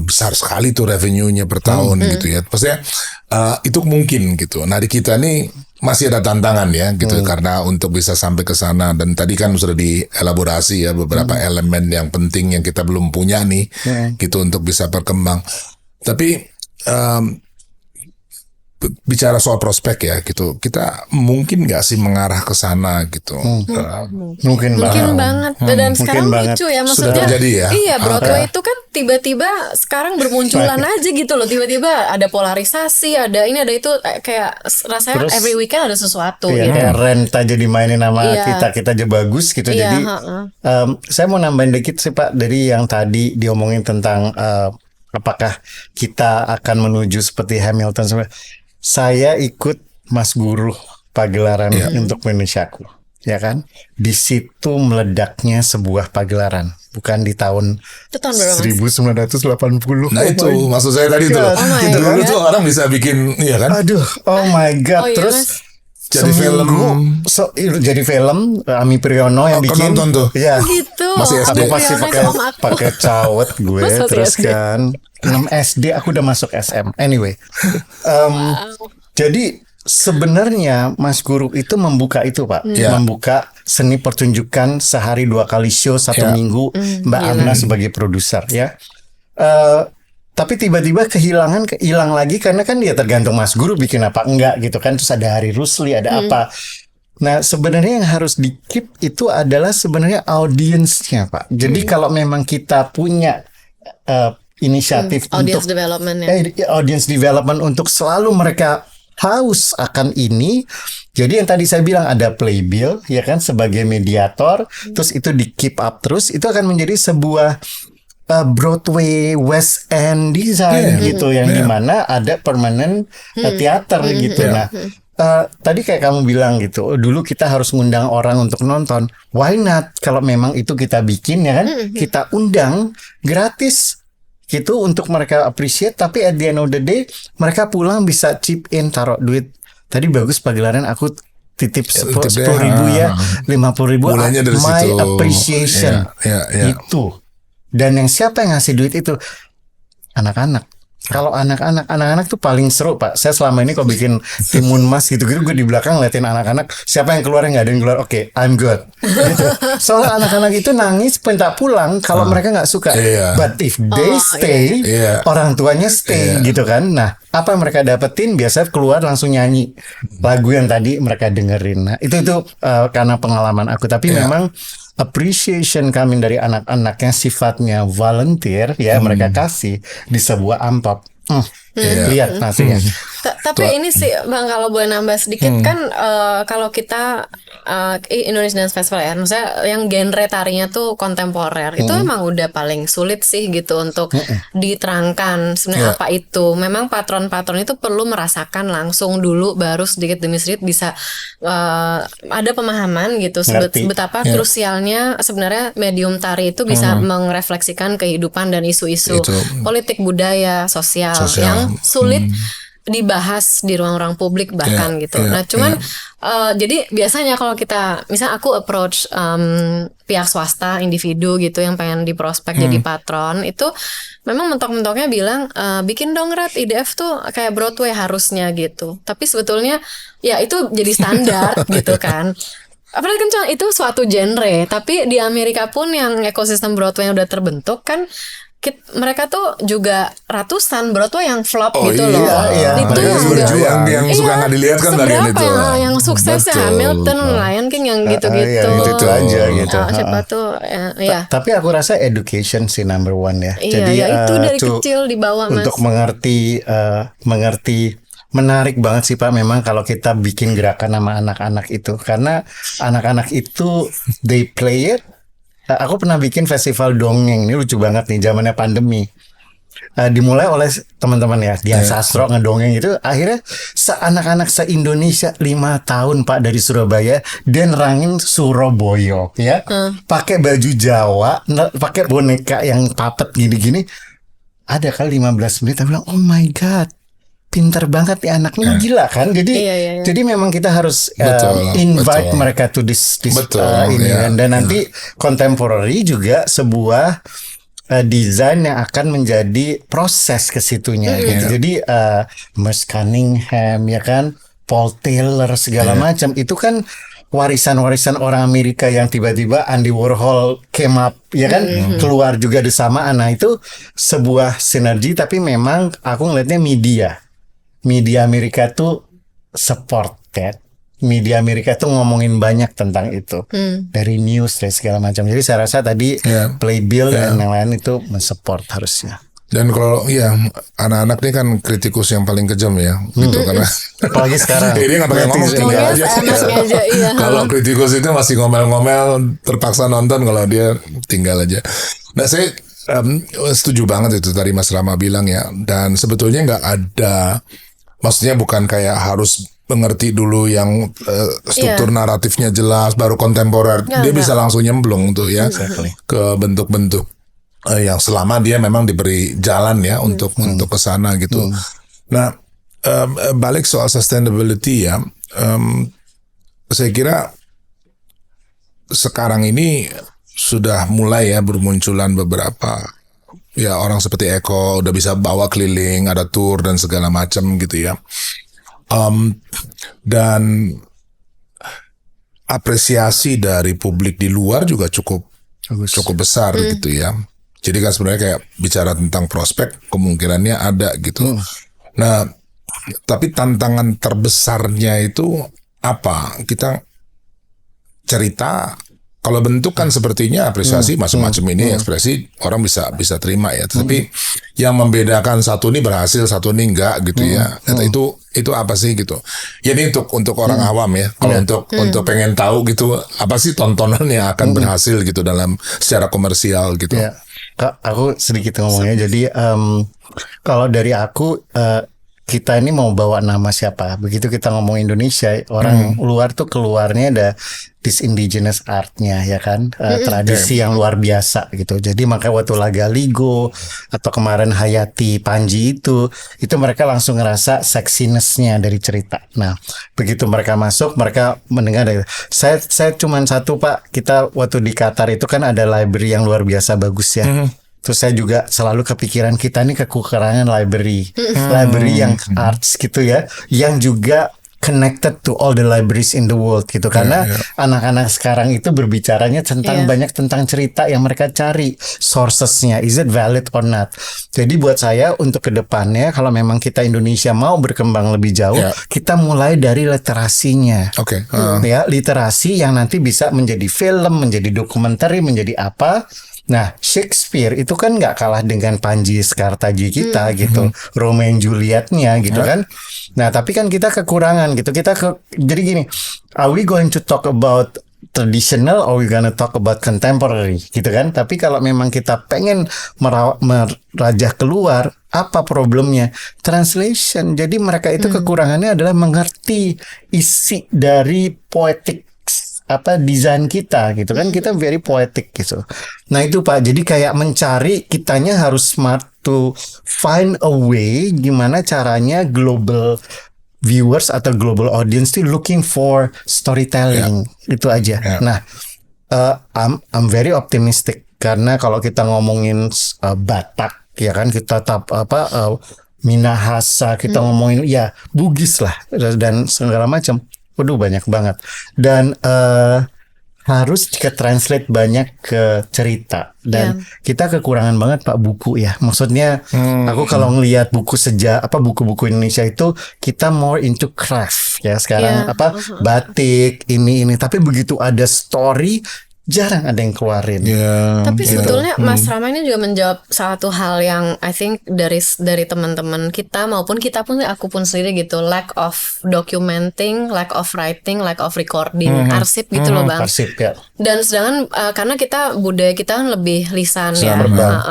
[SPEAKER 3] besar sekali tuh revenue-nya per tahun gitu ya. Maksudnya itu mungkin gitu. Nah di kita nih masih ada tantangan ya gitu karena untuk bisa sampai ke sana, dan tadi kan sudah dielaborasi ya beberapa elemen yang penting yang kita belum punya nih gitu untuk bisa berkembang. Tapi bicara soal prospek ya gitu, kita mungkin nggak sih mengarah ke sana gitu?
[SPEAKER 2] Mungkin
[SPEAKER 1] banget. Dan sekarang lucu ya, maksudnya
[SPEAKER 3] sudah terjadi ya?
[SPEAKER 1] Iya, Broadway itu kan tiba-tiba sekarang bermunculan aja gitu loh. Tiba-tiba ada polarisasi, ada ini ada itu, kayak rasanya
[SPEAKER 2] Terus,
[SPEAKER 1] every weekend ada sesuatu
[SPEAKER 2] gitu. Kayak Rent aja dimainin sama kita aja bagus gitu. Jadi saya mau nambahin dikit sih Pak dari yang tadi diomongin tentang apakah kita akan menuju seperti Hamilton. Saya ikut Mas Guru pagelaran untuk Indonesiaku, ya kan? Di situ meledaknya sebuah pagelaran, bukan di tahun 1980.
[SPEAKER 3] Nah itu maksud saya tadi tuh. Dulu tuh orang bisa bikin, iya kan?
[SPEAKER 2] Aduh, oh my god. Terus
[SPEAKER 3] jadi
[SPEAKER 2] jadi film Ami Priyono yang bikin.
[SPEAKER 3] Nonton tuh.
[SPEAKER 2] Iya.
[SPEAKER 1] Gitu.
[SPEAKER 3] Masih SD.
[SPEAKER 2] Aku masih pakai cawet gue terus kan 6 SD aku udah masuk SM. Anyway. Jadi sebenarnya Mas Guru itu membuka itu Pak, membuka seni pertunjukan sehari 2 kali show 1 minggu, Mbak Amna sebagai produser ya. Tapi tiba-tiba hilang lagi karena kan dia tergantung Mas Guru bikin apa enggak gitu kan. Terus ada Hari Rusli, ada apa. Nah sebenarnya yang harus di-keep itu adalah sebenarnya audiensnya Pak. Jadi kalau memang kita punya inisiatif
[SPEAKER 1] audience
[SPEAKER 2] untuk
[SPEAKER 1] development
[SPEAKER 2] audience development untuk selalu mereka haus akan ini. Jadi yang tadi saya bilang ada playbill ya kan sebagai mediator, terus itu di keep up terus, itu akan menjadi sebuah Broadway West End design gitu yang dimana ada permanent teater gitu. Nah tadi kayak kamu bilang gitu, dulu kita harus ngundang orang untuk nonton. Why not? Kalau memang itu kita bikin ya kan, kita undang gratis gitu untuk mereka appreciate, tapi at the end of the day mereka pulang bisa chip in, taruh duit. Tadi bagus pagelaran aku titip 10.000 ya, 50.000
[SPEAKER 3] mulainya dari
[SPEAKER 2] my
[SPEAKER 3] situ.
[SPEAKER 2] Appreciation itu. Dan yang siapa yang ngasih duit itu? Anak-anak. Kalau anak-anak tuh paling seru Pak. Saya selama ini kalau bikin timun mas gitu-gitu, gue di belakang ngeliatin anak-anak, siapa yang keluar, yang nggak ada yang keluar, oke, I'm good. Gitu. Soalnya anak-anak itu nangis minta pulang kalau mereka nggak suka. But if they stay, orang tuanya stay gitu kan. Nah, apa yang mereka dapetin biasanya keluar langsung nyanyi lagu yang tadi mereka dengerin. Nah, itu karena pengalaman aku. Tapi memang appreciation kami dari anak-anak yang sifatnya volunteer ya, mereka kasih di sebuah amplop. Lihat nasinya.
[SPEAKER 1] Tapi ini sih Bang, kalau boleh nambah sedikit kan kalau kita Indonesian Dance Festival ya, maksudnya yang genre tarinya tuh kontemporer, itu emang udah paling sulit sih gitu untuk diterangkan sebenarnya apa itu. Memang patron-patron itu perlu merasakan langsung dulu, baru sedikit demi sedikit bisa ada pemahaman gitu betapa krusialnya sebenarnya medium tari itu bisa merefleksikan kehidupan dan isu-isu politik, budaya, sosial yang sulit dibahas di ruang-ruang publik bahkan gitu. Nah, cuman Jadi biasanya kalau kita, misal aku approach pihak swasta, individu gitu yang pengen di prospek jadi patron, itu memang mentok-mentoknya bilang bikin dong Rat, IDF tuh kayak Broadway harusnya gitu. Tapi sebetulnya ya itu jadi standar gitu kan. Apalagi kan itu suatu genre, tapi di Amerika pun yang ekosistem Broadway yang udah terbentuk kan, mereka tuh juga ratusan Broadway yang flop gitu loh. Itu
[SPEAKER 3] mereka
[SPEAKER 1] yang
[SPEAKER 3] berjuang, yang suka nggak dilihat kan bagian itu.
[SPEAKER 1] Yang sukses ya Hamilton, Lion King yang gitu-gitu.
[SPEAKER 2] Itu aja gitu.
[SPEAKER 1] Siapa tuh ya.
[SPEAKER 2] Tapi aku rasa education sih number one ya.
[SPEAKER 1] Iya,
[SPEAKER 2] Jadi
[SPEAKER 1] ya itu dari kecil dibawa Mas.
[SPEAKER 2] untuk mengerti menarik banget sih Pak memang kalau kita bikin gerakan sama anak-anak itu, karena anak-anak itu they play it. Aku pernah bikin festival dongeng, ini lucu banget nih zamannya pandemi. Dimulai oleh teman-teman ya, Dian Sastro ngedongeng itu, akhirnya anak-anak se-Indonesia 5 tahun Pak dari Surabaya, dia nerangin Surabaya ya, pakai baju Jawa, pakai boneka yang puppet gini-gini. Ada kali 15 menit, aku bilang oh my god, pinter banget ya anaknya, gila kan. Jadi jadi memang kita harus invite mereka to this ini kan. Dan nanti contemporary juga sebuah desain yang akan menjadi proses ke situnya gitu. Jadi Merce Cunningham ya kan, Paul Taylor segala macam itu kan warisan-warisan orang Amerika yang tiba-tiba Andy Warhol came up ya kan, keluar juga bersamaan. Nah itu sebuah sinergi, tapi memang aku ngelihatnya media Amerika tuh supported. Media Amerika tuh ngomongin banyak tentang itu, dari news dari segala macam. Jadi saya rasa tadi Playbill dan yang lain itu mensupport harusnya.
[SPEAKER 3] Dan kalau anak-anak ini kan kritikus yang paling kejam ya, gitu karena
[SPEAKER 2] apalagi sekarang.
[SPEAKER 3] Ini nggak pakai ngomong, tinggal aja. Kalau kritikus itu masih ngomel-ngomel, terpaksa nonton, kalau dia tinggal aja. Nah saya setuju banget itu tadi Mas Rama bilang ya, dan sebetulnya nggak ada, maksudnya bukan kayak harus mengerti dulu yang struktur naratifnya jelas baru kontemporer. Dia bisa langsung nyemplung tuh ya ke bentuk-bentuk yang selama dia memang diberi jalan ya untuk ke sana gitu. Nah, balik soal sustainability ya, saya kira sekarang ini sudah mulai ya bermunculan beberapa ya orang seperti Eko udah bisa bawa keliling, ada tour dan segala macam gitu ya. Dan apresiasi dari publik di luar juga cukup besar gitu ya. Jadi kan sebenarnya kayak bicara tentang prospek, kemungkinannya ada gitu. Nah, tapi tantangan terbesarnya itu apa? Kita cerita. Kalau bentuk kan sepertinya apresiasi macam-macam ini ekspresi orang bisa terima ya. Tapi yang membedakan satu ini berhasil, satu ini enggak gitu ya. Nah, itu apa sih gitu? Ya ini untuk orang awam ya. Kalau untuk pengen tahu gitu, apa sih tontonan yang akan berhasil gitu dalam secara komersial gitu.
[SPEAKER 2] Ya. Kak, aku sedikit ngomongnya. Jadi kalau dari aku kita ini mau bawa nama siapa? Begitu kita ngomong Indonesia, orang luar tuh keluarnya ada this indigenous artnya ya kan, tradisi yang luar biasa gitu. Jadi makanya waktu Laga Ligo atau kemarin Hayati Panji itu mereka langsung ngerasa sexiness-nya dari cerita. Nah begitu mereka masuk, mereka mendengar dari saya cuman satu Pak, kita waktu di Qatar itu kan ada library yang luar biasa bagus ya. Terus saya juga selalu kepikiran kita nih kekurangan library yang arts gitu ya, yang juga connected to all the libraries in the world gitu, karena anak-anak sekarang itu berbicaranya tentang banyak tentang cerita yang mereka cari sourcesnya, is it valid or not. Jadi buat saya untuk kedepannya kalau memang kita Indonesia mau berkembang lebih jauh, kita mulai dari literasinya, ya literasi yang nanti bisa menjadi film, menjadi dokumenter, menjadi apa. Nah, Shakespeare itu kan nggak kalah dengan Panji Skartaji kita gitu, Romeo and Juliet-nya gitu kan. Nah, tapi kan kita kekurangan gitu. Jadi gini, are we going to talk about traditional or we gonna talk about contemporary gitu kan? Tapi kalau memang kita pengen merajah keluar, apa problemnya? Translation. Jadi mereka itu kekurangannya adalah mengerti isi dari poetic desain kita gitu kan, kita very poetic gitu. Nah itu Pak, jadi kayak mencari, kitanya harus smart to find a way gimana caranya global viewers atau global audience tuh looking for storytelling. Itu aja. Nah, I'm very optimistic karena kalau kita ngomongin Batak ya kan, kita Minahasa, kita ngomongin ya Bugis lah dan segala macam. Waduh, banyak banget. Dan harus kita translate banyak ke cerita dan kita kekurangan banget Pak buku ya. Maksudnya aku kalau ngelihat buku buku-buku Indonesia itu kita more into craft ya sekarang batik ini tapi begitu ada story jarang ada yang keluarin.
[SPEAKER 1] Tapi sebetulnya Mas Rama ini juga menjawab salah satu hal yang I think dari teman-teman kita maupun kita pun, aku pun sendiri gitu, lack of documenting, lack of writing, lack of recording, arsip gitu loh Bang.
[SPEAKER 2] Arsip ya.
[SPEAKER 1] Dan sedangkan karena budaya kita kan lebih lisan ya,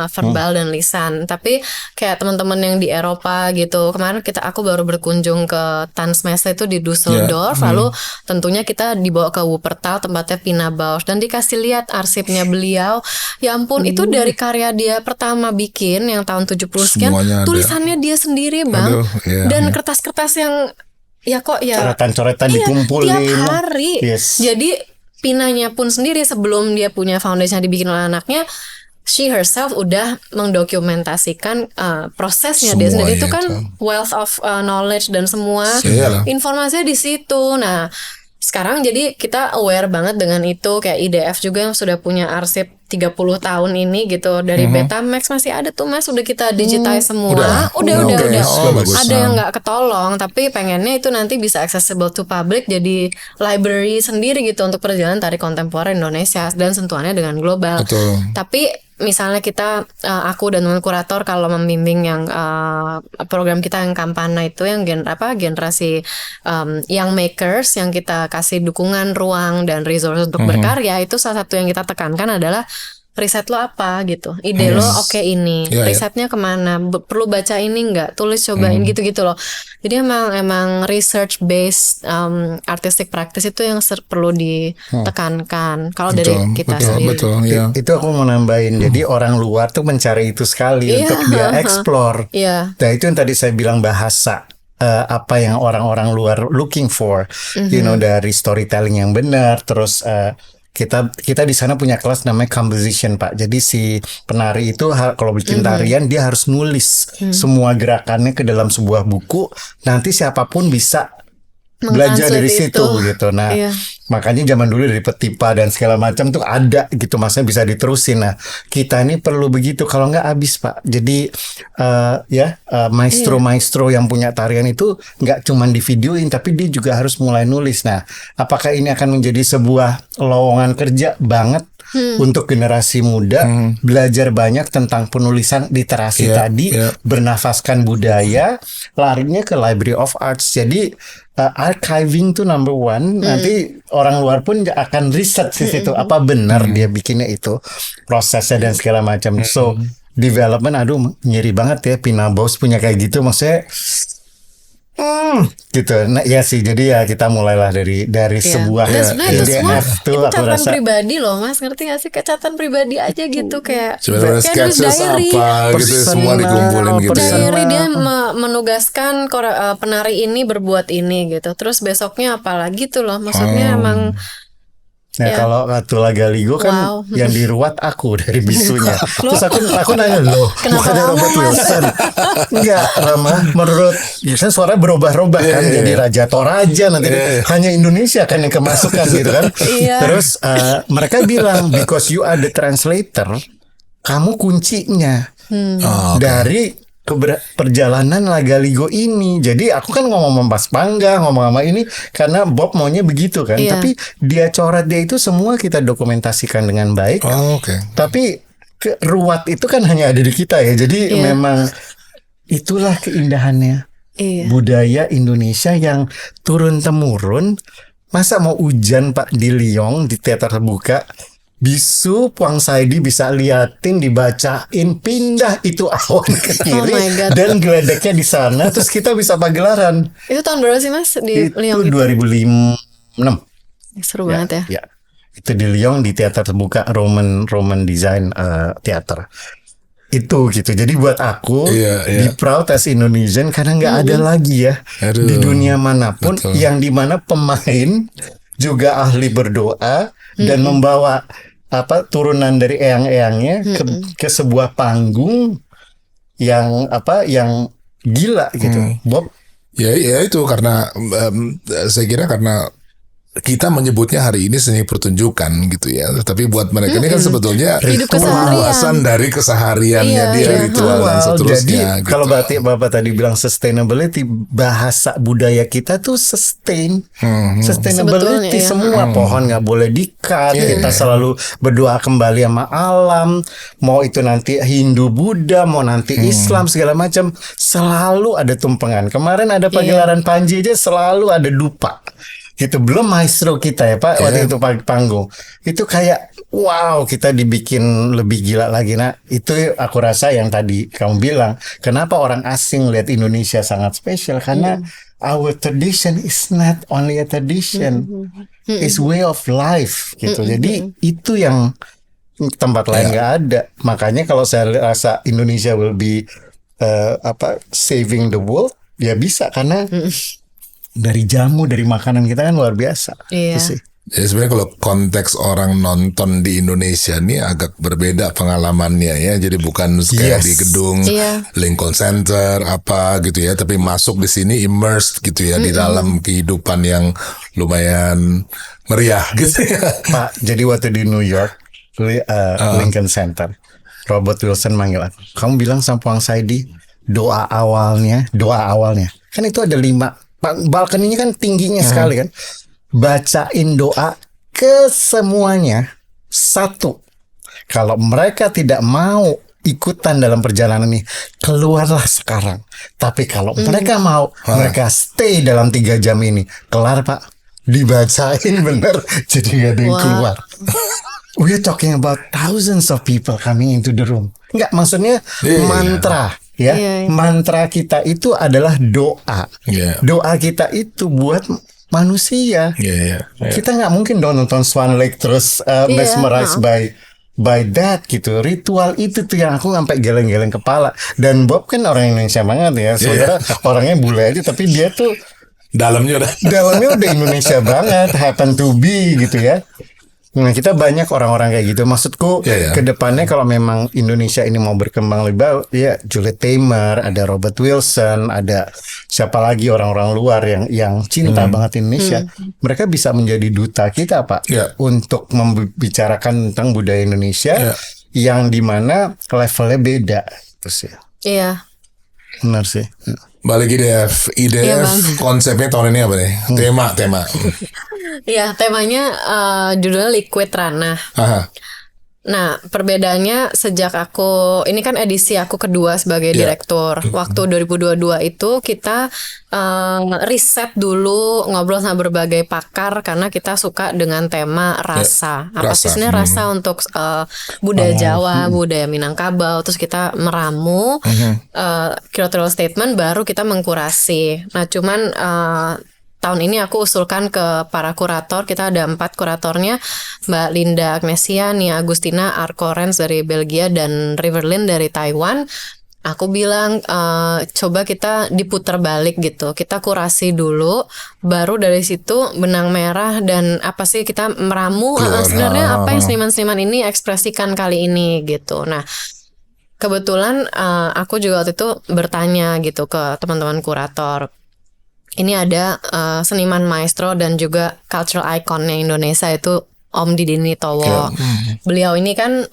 [SPEAKER 1] verbal dan lisan. Tapi kayak teman-teman yang di Eropa gitu, kemarin aku baru berkunjung ke Tanzmesse itu di Düsseldorf, lalu tentunya kita dibawa ke Wuppertal tempatnya Pina Bausch dan dikasih lihat arsipnya beliau. Ya ampun, itu dari karya dia pertama bikin yang tahun 70 sekian, tulisannya dia sendiri Bang. Dan kertas-kertas yang
[SPEAKER 2] coretan-coretan dikumpulin
[SPEAKER 1] tiap hari. Jadi Pinanya pun sendiri sebelum dia punya foundation yang dibikin oleh anaknya, she herself udah mendokumentasikan prosesnya dia sendiri. Itu kan wealth of knowledge dan semua informasinya di situ. Nah, sekarang jadi kita aware banget dengan itu. Kayak IDF juga yang sudah punya arsip 30 tahun ini gitu, dari Betamax masih ada tuh Mas, udah kita digitize semua. Udah. Ada yang nggak ketolong, tapi pengennya itu nanti bisa accessible to public, jadi library sendiri gitu untuk perjalanan tari kontemporer Indonesia dan sentuhannya dengan global. Tapi misalnya kita, aku dan teman kurator kalau membimbing yang program kita yang Kampana itu yang generasi young makers, yang kita kasih dukungan, ruang dan resource untuk berkarya, itu salah satu yang kita tekankan adalah riset lo apa gitu, ide lo ini, risetnya kemana, perlu baca ini nggak, tulis cobain gitu-gitu loh. Jadi emang research based artistic practice itu yang perlu ditekankan kalau dari kita sendiri.
[SPEAKER 2] Itu aku mau nambahin. Jadi orang luar tuh mencari itu sekali untuk dia explore. Nah itu yang tadi saya bilang, bahasa. Apa yang orang-orang luar looking for, dari storytelling yang benar. Terus kita di sana punya kelas namanya composition Pak. Jadi si penari itu kalau bikin tarian dia harus nulis semua gerakannya ke dalam sebuah buku. Nanti siapapun bisa belajar dari situ gitu. Nah, makanya zaman dulu dari petipa dan segala macam tuh ada gitu, maksudnya bisa diterusin. Nah, kita ini perlu begitu, kalau nggak habis Pak. Jadi maestro yang punya tarian itu nggak cuma di videoin, tapi dia juga harus mulai nulis. Nah, apakah ini akan menjadi sebuah lowongan kerja banget untuk generasi muda, belajar banyak tentang penulisan literasi tadi, bernafaskan budaya, larinya ke Library of Arts. Jadi archiving tuh number one. Nanti orang luar pun akan riset di situ, apa benar dia bikinnya itu, prosesnya dan segala macam. So development, nyeri banget ya Pina Bausch punya kayak gitu, maksudnya gitu. Nah ya sih, jadi ya kita mulailah dari sebuah
[SPEAKER 1] PDF tuh, aku rasa pribadi loh Mas, ngerti gak sih, catatan pribadi aja gitu, kayak
[SPEAKER 3] diary apa gitu, semua dikumpulin gitu.
[SPEAKER 1] Diary dia menugaskan penari ini berbuat ini gitu, terus besoknya apalagi tuh loh, maksudnya emang.
[SPEAKER 2] Nah kalau Tula Galigo kan yang diruat aku dari bisunya. Terus aku nanya, loh bukannya Robert Wilson? Enggak, Rama, menurut Wilson suara berubah-ubah kan, jadi Raja Toraja nanti. Hanya Indonesia kan yang kemasukan gitu kan. Terus mereka bilang, because you are the translator, kamu kuncinya dari perjalanan Lagaligo ini. Jadi aku kan ngomong sama Mas Pangga, ngomong sama ini karena Bob maunya begitu kan. Tapi dia coret, dia itu semua kita dokumentasikan dengan baik. Tapi ruwat itu kan hanya ada di kita ya. Jadi memang itulah keindahannya budaya Indonesia yang turun temurun. Masa mau hujan Pak di Lyon di teater terbuka, bisu Puang Saidi bisa liatin, dibacain, pindah itu awan ke kiri dan geledeknya di sana, terus kita bisa pagelaran.
[SPEAKER 1] Itu tahun berapa sih Mas di Lyon?
[SPEAKER 2] Itu 2006.
[SPEAKER 1] Seru banget ya.
[SPEAKER 2] Itu di Lyon di teater terbuka Roman Design Theater. itu gitu. Jadi buat aku
[SPEAKER 3] Iya,
[SPEAKER 2] di proud as Indonesian karena nggak ada lagi ya
[SPEAKER 3] Aduh,
[SPEAKER 2] di dunia manapun
[SPEAKER 3] betul.
[SPEAKER 2] yang dimana pemain juga ahli berdoa dan membawa turunan dari eyang-eyangnya ke sebuah panggung yang gila gitu. Bob.
[SPEAKER 3] Ya itu karena saya kira karena kita menyebutnya hari ini seni pertunjukan gitu ya. Tapi buat mereka ini kan sebetulnya
[SPEAKER 1] Hidup
[SPEAKER 3] perluasan dari kesehariannya
[SPEAKER 1] Iya,
[SPEAKER 3] dia,
[SPEAKER 1] iya.
[SPEAKER 3] ritual dan seterusnya.
[SPEAKER 2] Jadi
[SPEAKER 3] gitu.
[SPEAKER 2] kalau berarti Bapak tadi bilang sustainability, bahasa budaya kita tuh sustain. Sustainability
[SPEAKER 1] Sebetulnya, iya.
[SPEAKER 2] semua pohon nggak boleh di-cut. Kita selalu berdoa kembali sama alam. Mau itu nanti Hindu, Buddha, mau nanti Islam segala macam, selalu ada tumpengan. Kemarin ada pagelaran Panji aja selalu ada dupa. Gitu, belum maestro kita ya Pak waktu itu panggung itu kayak wow, kita dibikin lebih gila lagi. Nah itu aku rasa yang tadi kamu bilang, kenapa orang asing lihat Indonesia sangat spesial karena our tradition is not only a tradition, it's way of life gitu. Jadi itu yang tempat lain nggak ada. Makanya kalau saya rasa Indonesia will be saving the world, ya bisa karena dari jamu, dari makanan kita kan luar biasa.
[SPEAKER 1] Iya.
[SPEAKER 2] Itu sih.
[SPEAKER 3] Jadi sebenarnya kalau konteks orang nonton di Indonesia ini agak berbeda pengalamannya ya. Jadi bukan kayak di gedung
[SPEAKER 1] Iya.
[SPEAKER 3] Lincoln Center apa gitu ya, tapi masuk di sini immersed gitu ya di dalam kehidupan yang lumayan meriah gitu ya.
[SPEAKER 2] Pak, jadi waktu di New York, Lincoln Center, Robert Wilson manggil aku. Kamu bilang sama Puang Saidi, doa awalnya, kan itu ada 5. Balkoninya kan tingginya sekali kan. Bacain doa ke semuanya. 1. Kalau mereka tidak mau ikutan dalam perjalanan ini, keluarlah sekarang. Tapi kalau mereka mau, mereka stay dalam 3 jam ini. Kelar Pak, dibacain bener. Jadi gak ada yang keluar. We're talking about thousands of people coming into the room. Enggak, maksudnya mantra. Ya, mantra kita itu adalah doa. Doa kita itu buat manusia. Kita nggak mungkin dong nonton Swan Lake terus mesmerized by that gitu. Ritual itu tuh yang aku sampai geleng-geleng kepala. Dan Bob kan orang Indonesia banget ya. Saudara orangnya bule aja, tapi dia tuh
[SPEAKER 3] dalamnya
[SPEAKER 2] udah Indonesia banget. Happen to be gitu ya. Nah kita banyak orang-orang kayak gitu. Maksudku ke depannya kalau memang Indonesia ini mau berkembang lebih baik, ya Juliet Tamer, ada Robert Wilson, ada siapa lagi orang-orang luar yang cinta banget Indonesia. Mereka bisa menjadi duta kita Pak untuk membicarakan tentang budaya Indonesia yang dimana levelnya beda. Terus ya.
[SPEAKER 1] Iya.
[SPEAKER 2] Benar sih.
[SPEAKER 3] Balik IDF konsepnya tahun ini apa nih? Tema.
[SPEAKER 1] Iya, temanya judulnya Liquid Ranah. Nah, perbedaannya sejak ini kan edisi aku kedua sebagai direktur. Waktu 2022 itu kita riset dulu, ngobrol sama berbagai pakar karena kita suka dengan tema rasa. Apa sih sebenarnya rasa untuk budaya Jawa, budaya Minangkabau. Terus kita meramu curatorial statement, baru kita mengkurasi. Nah, cuman tahun ini aku usulkan ke para kurator. Kita ada 4 kuratornya, Mbak Linda Agnesia, Nia Agustina, Arco Rens dari Belgia, dan Riverlyn dari Taiwan. Aku bilang coba kita diputar balik gitu. Kita kurasi dulu, baru dari situ benang merah dan apa sih kita meramu sebenarnya apa yang seniman-seniman ini ekspresikan kali ini gitu. Nah, kebetulan aku juga waktu itu bertanya gitu ke teman-teman kurator. Ini ada seniman maestro dan juga cultural iconnya Indonesia itu Om Didi Nitowo. Beliau ini kan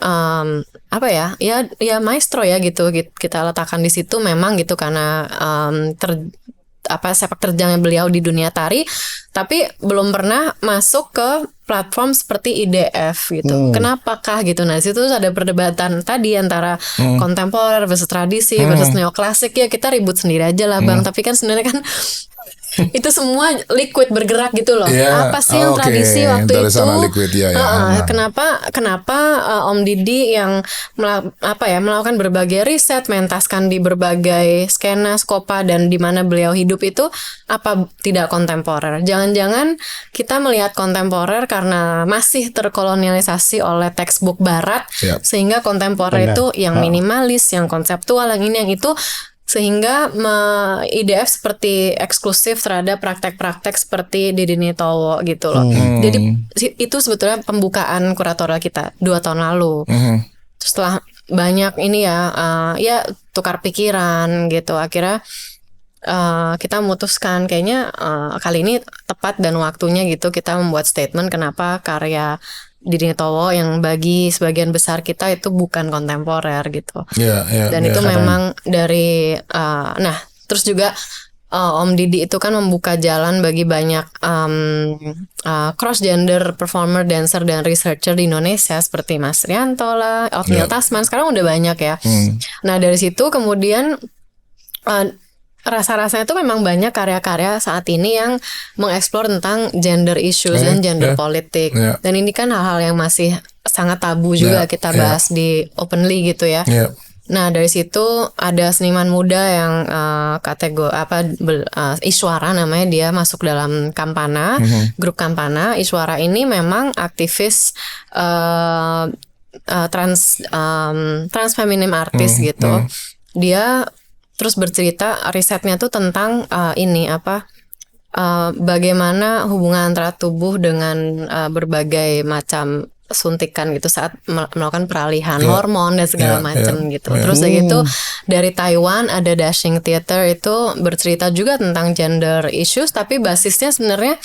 [SPEAKER 1] ya maestro ya gitu. Kita letakkan di situ memang gitu karena sepak terjangnya beliau di dunia tari, tapi belum pernah masuk ke platform seperti IDF gitu. Kenapakah gitu? Nah, situ ada perdebatan tadi antara kontemporer versus tradisi versus neoklasik. Ya kita ribut sendiri aja lah Bang. Tapi kan sebenarnya kan itu semua liquid bergerak gitu loh.
[SPEAKER 3] Yeah.
[SPEAKER 1] Apa sih yang
[SPEAKER 3] Oke.
[SPEAKER 1] tradisi waktu
[SPEAKER 3] Dari
[SPEAKER 1] itu?
[SPEAKER 3] sana liquid, ya, ya.
[SPEAKER 1] Kenapa Om Didi yang melakukan berbagai riset, mentaskan di berbagai skena, skopa, dan di mana beliau hidup itu apa tidak kontemporer? Jangan-jangan kita melihat kontemporer karena masih terkolonialisasi oleh textbook Barat,
[SPEAKER 3] Siap.
[SPEAKER 1] sehingga kontemporer
[SPEAKER 2] Benar.
[SPEAKER 1] itu yang minimalis, yang konseptual, yang ini, yang itu, sehingga IDF seperti eksklusif terhadap praktek-praktek seperti Didi Nitowo gitu loh. Jadi itu sebetulnya pembukaan kuratorial kita 2 tahun lalu. Setelah banyak ini ya tukar pikiran gitu, akhirnya kita memutuskan kayaknya kali ini tepat dan waktunya gitu kita membuat statement kenapa karya Didi Nitowo yang bagi sebagian besar kita itu bukan kontemporer gitu. Dan itu memang dari terus juga Om Didi itu kan membuka jalan bagi banyak cross gender performer, dancer, dan researcher di Indonesia seperti Mas Rianto lah, Othniel Tasman, sekarang udah banyak ya. Nah dari situ kemudian rasa-rasanya itu memang banyak karya-karya saat ini yang mengeksplor tentang gender issues dan gender politik. Dan ini kan hal-hal yang masih sangat tabu juga kita bahas di openly gitu ya. Nah dari situ ada seniman muda yang Iswara namanya, dia masuk dalam Kampana, grup Kampana. Iswara ini memang aktivis trans feminim artis gitu. Dia terus bercerita risetnya tuh tentang bagaimana hubungan antara tubuh dengan berbagai macam suntikan gitu saat melakukan peralihan hormon dan segala macam gitu. Terus gitu dari Taiwan ada Dashing Theater, itu bercerita juga tentang gender issues tapi basisnya sebenarnya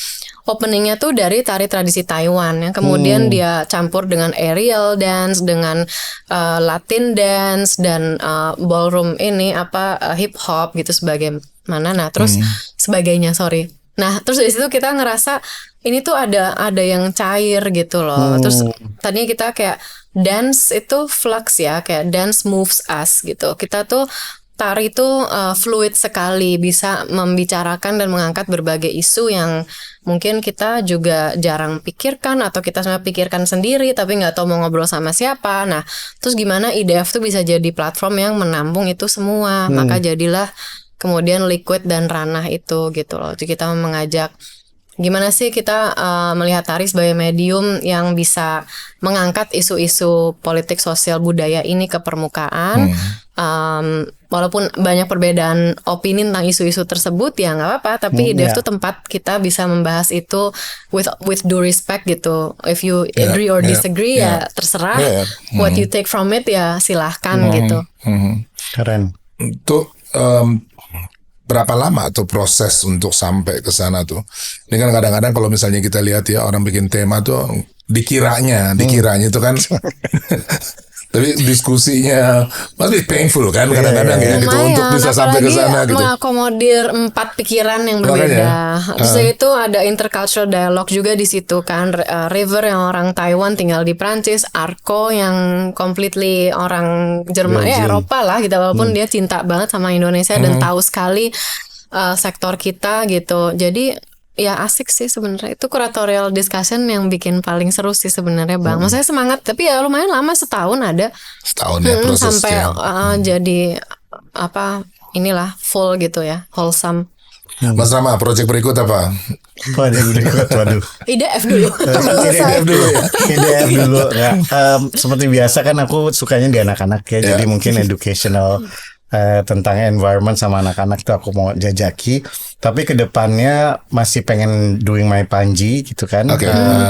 [SPEAKER 1] openingnya tuh dari tari tradisi Taiwan yang kemudian dia campur dengan aerial dance, dengan Latin dance, dan ballroom hip hop gitu sebagaimana. Nah terus sebagainya Nah terus dari situ kita ngerasa ini tuh ada yang cair gitu loh. Terus tadinya kita kayak dance itu flux ya, kayak dance moves us gitu. Kita tuh tari itu fluid sekali, bisa membicarakan dan mengangkat berbagai isu yang mungkin kita juga jarang pikirkan atau kita cuma pikirkan sendiri tapi nggak tahu mau ngobrol sama siapa. Nah, terus gimana IDF tuh bisa jadi platform yang menampung itu semua. Maka jadilah kemudian Liquid dan Ranah itu gitu loh. Jadi kita mengajak gimana sih kita melihat tari sebagai medium yang bisa mengangkat isu-isu politik, sosial, budaya ini ke permukaan. Walaupun banyak perbedaan opini tentang isu-isu tersebut ya nggak apa-apa, tapi IDF itu tempat kita bisa membahas itu with due respect gitu. If you agree or disagree ya terserah. What you take from it ya silahkan gitu.
[SPEAKER 2] Keren.
[SPEAKER 3] Itu berapa lama tuh proses untuk sampai ke sana tuh? Ini kan kadang-kadang kalau misalnya kita lihat ya orang bikin tema tuh dikiranya itu kan tapi diskusinya masih painful kan kadang-kadang ya gitu untuk bisa sampai ke sana gitu.
[SPEAKER 1] Mengakomodir 4 pikiran yang berbeda. Terus itu ada intercultural dialogue juga di situ kan. River yang orang Taiwan tinggal di Prancis, Arko yang completely orang Jerman Eropa lah gitu, walaupun dia cinta banget sama Indonesia dan tahu sekali sektor kita gitu. Jadi ya asik sih sebenarnya, itu curatorial discussion yang bikin paling seru sih sebenarnya Bang. Maksudnya semangat, tapi ya lumayan lama, setahun ya prosesnya sampai jadi inilah full gitu ya, wholesome.
[SPEAKER 3] Mas Rama, project berikut apa?
[SPEAKER 2] Waduh.
[SPEAKER 1] IDF dulu.
[SPEAKER 2] IDF dulu. Ya, seperti biasa kan aku sukanya di anak-anak ya, jadi mungkin educational tentang environment sama anak-anak tuh aku mau jajaki. Tapi kedepannya masih pengen doing my Panji gitu kan.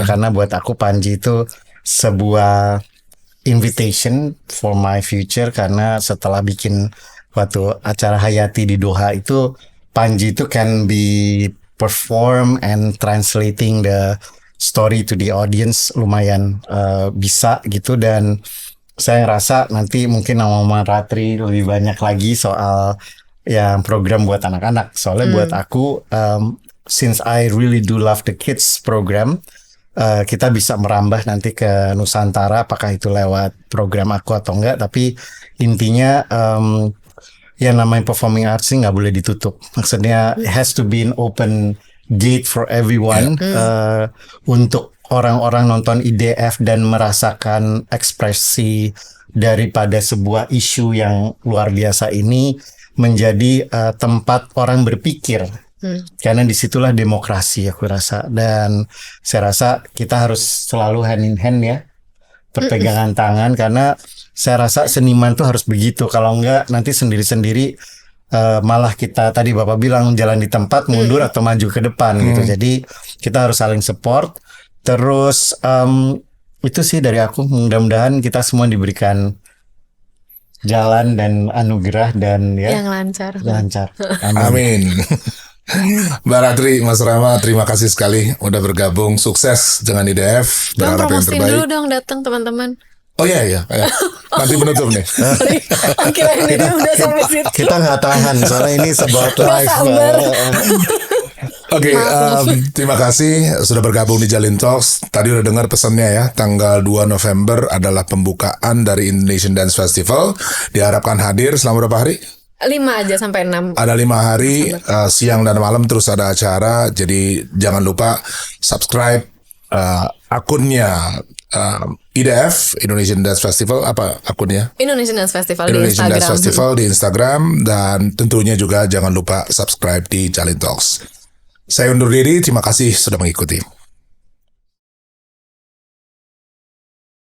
[SPEAKER 2] Karena buat aku Panji itu sebuah invitation for my future, karena setelah bikin waktu acara Hayati di Doha itu, Panji itu can be perform and translating the story to the audience lumayan bisa gitu. Dan saya ngerasa nanti mungkin sama Ratri lebih banyak lagi soal yang program buat anak-anak. Soalnya buat aku, since I really do love the kids program, kita bisa merambah nanti ke Nusantara, apakah itu lewat program aku atau enggak. Tapi intinya yang namanya performing arts ini nggak boleh ditutup. Maksudnya it has to be an open gate for everyone untuk orang-orang nonton IDF dan merasakan ekspresi daripada sebuah isu yang luar biasa ini menjadi tempat orang berpikir. Karena disitulah demokrasi aku rasa, dan saya rasa kita harus selalu hand in hand ya, berpegangan tangan, karena saya rasa seniman tuh harus begitu. Kalau enggak nanti sendiri-sendiri malah kita tadi Bapak bilang jalan di tempat, mundur atau maju ke depan gitu. Jadi kita harus saling support. Terus itu sih dari aku, mudah-mudahan kita semua diberikan jalan dan anugerah dan ya
[SPEAKER 1] yang lancar.
[SPEAKER 3] Amin. Mbak Ratri, Mas Rama, terima kasih sekali udah bergabung. Sukses dengan IDF.
[SPEAKER 1] Bang,
[SPEAKER 3] Berharap yang
[SPEAKER 1] promosiin
[SPEAKER 3] terbaik.
[SPEAKER 1] dulu dong, datang teman-teman.
[SPEAKER 3] Oh iya. Nanti penutup nih.
[SPEAKER 1] Kira ini dia udah sampai situ.
[SPEAKER 2] Kita nggak tahan soalnya ini sebuah
[SPEAKER 1] Nggak
[SPEAKER 2] live.
[SPEAKER 1] sabar.
[SPEAKER 3] Oke, terima kasih sudah bergabung di Jalin Talks. Tadi udah dengar pesannya ya. Tanggal 2 November adalah pembukaan dari Indonesian Dance Festival. Diharapkan hadir selama berapa hari?
[SPEAKER 1] 5 aja sampai 6.
[SPEAKER 3] Ada 5 hari, siang dan malam terus ada acara. Jadi jangan lupa subscribe akunnya IDF, Indonesian Dance Festival, apa akunnya?
[SPEAKER 1] Indonesian Dance Festival
[SPEAKER 3] Indonesian
[SPEAKER 1] di
[SPEAKER 3] Dance
[SPEAKER 1] Instagram.
[SPEAKER 3] Festival di Instagram, dan tentunya juga jangan lupa subscribe di Jalin Talks. Saya undur diri, terima kasih sudah mengikuti.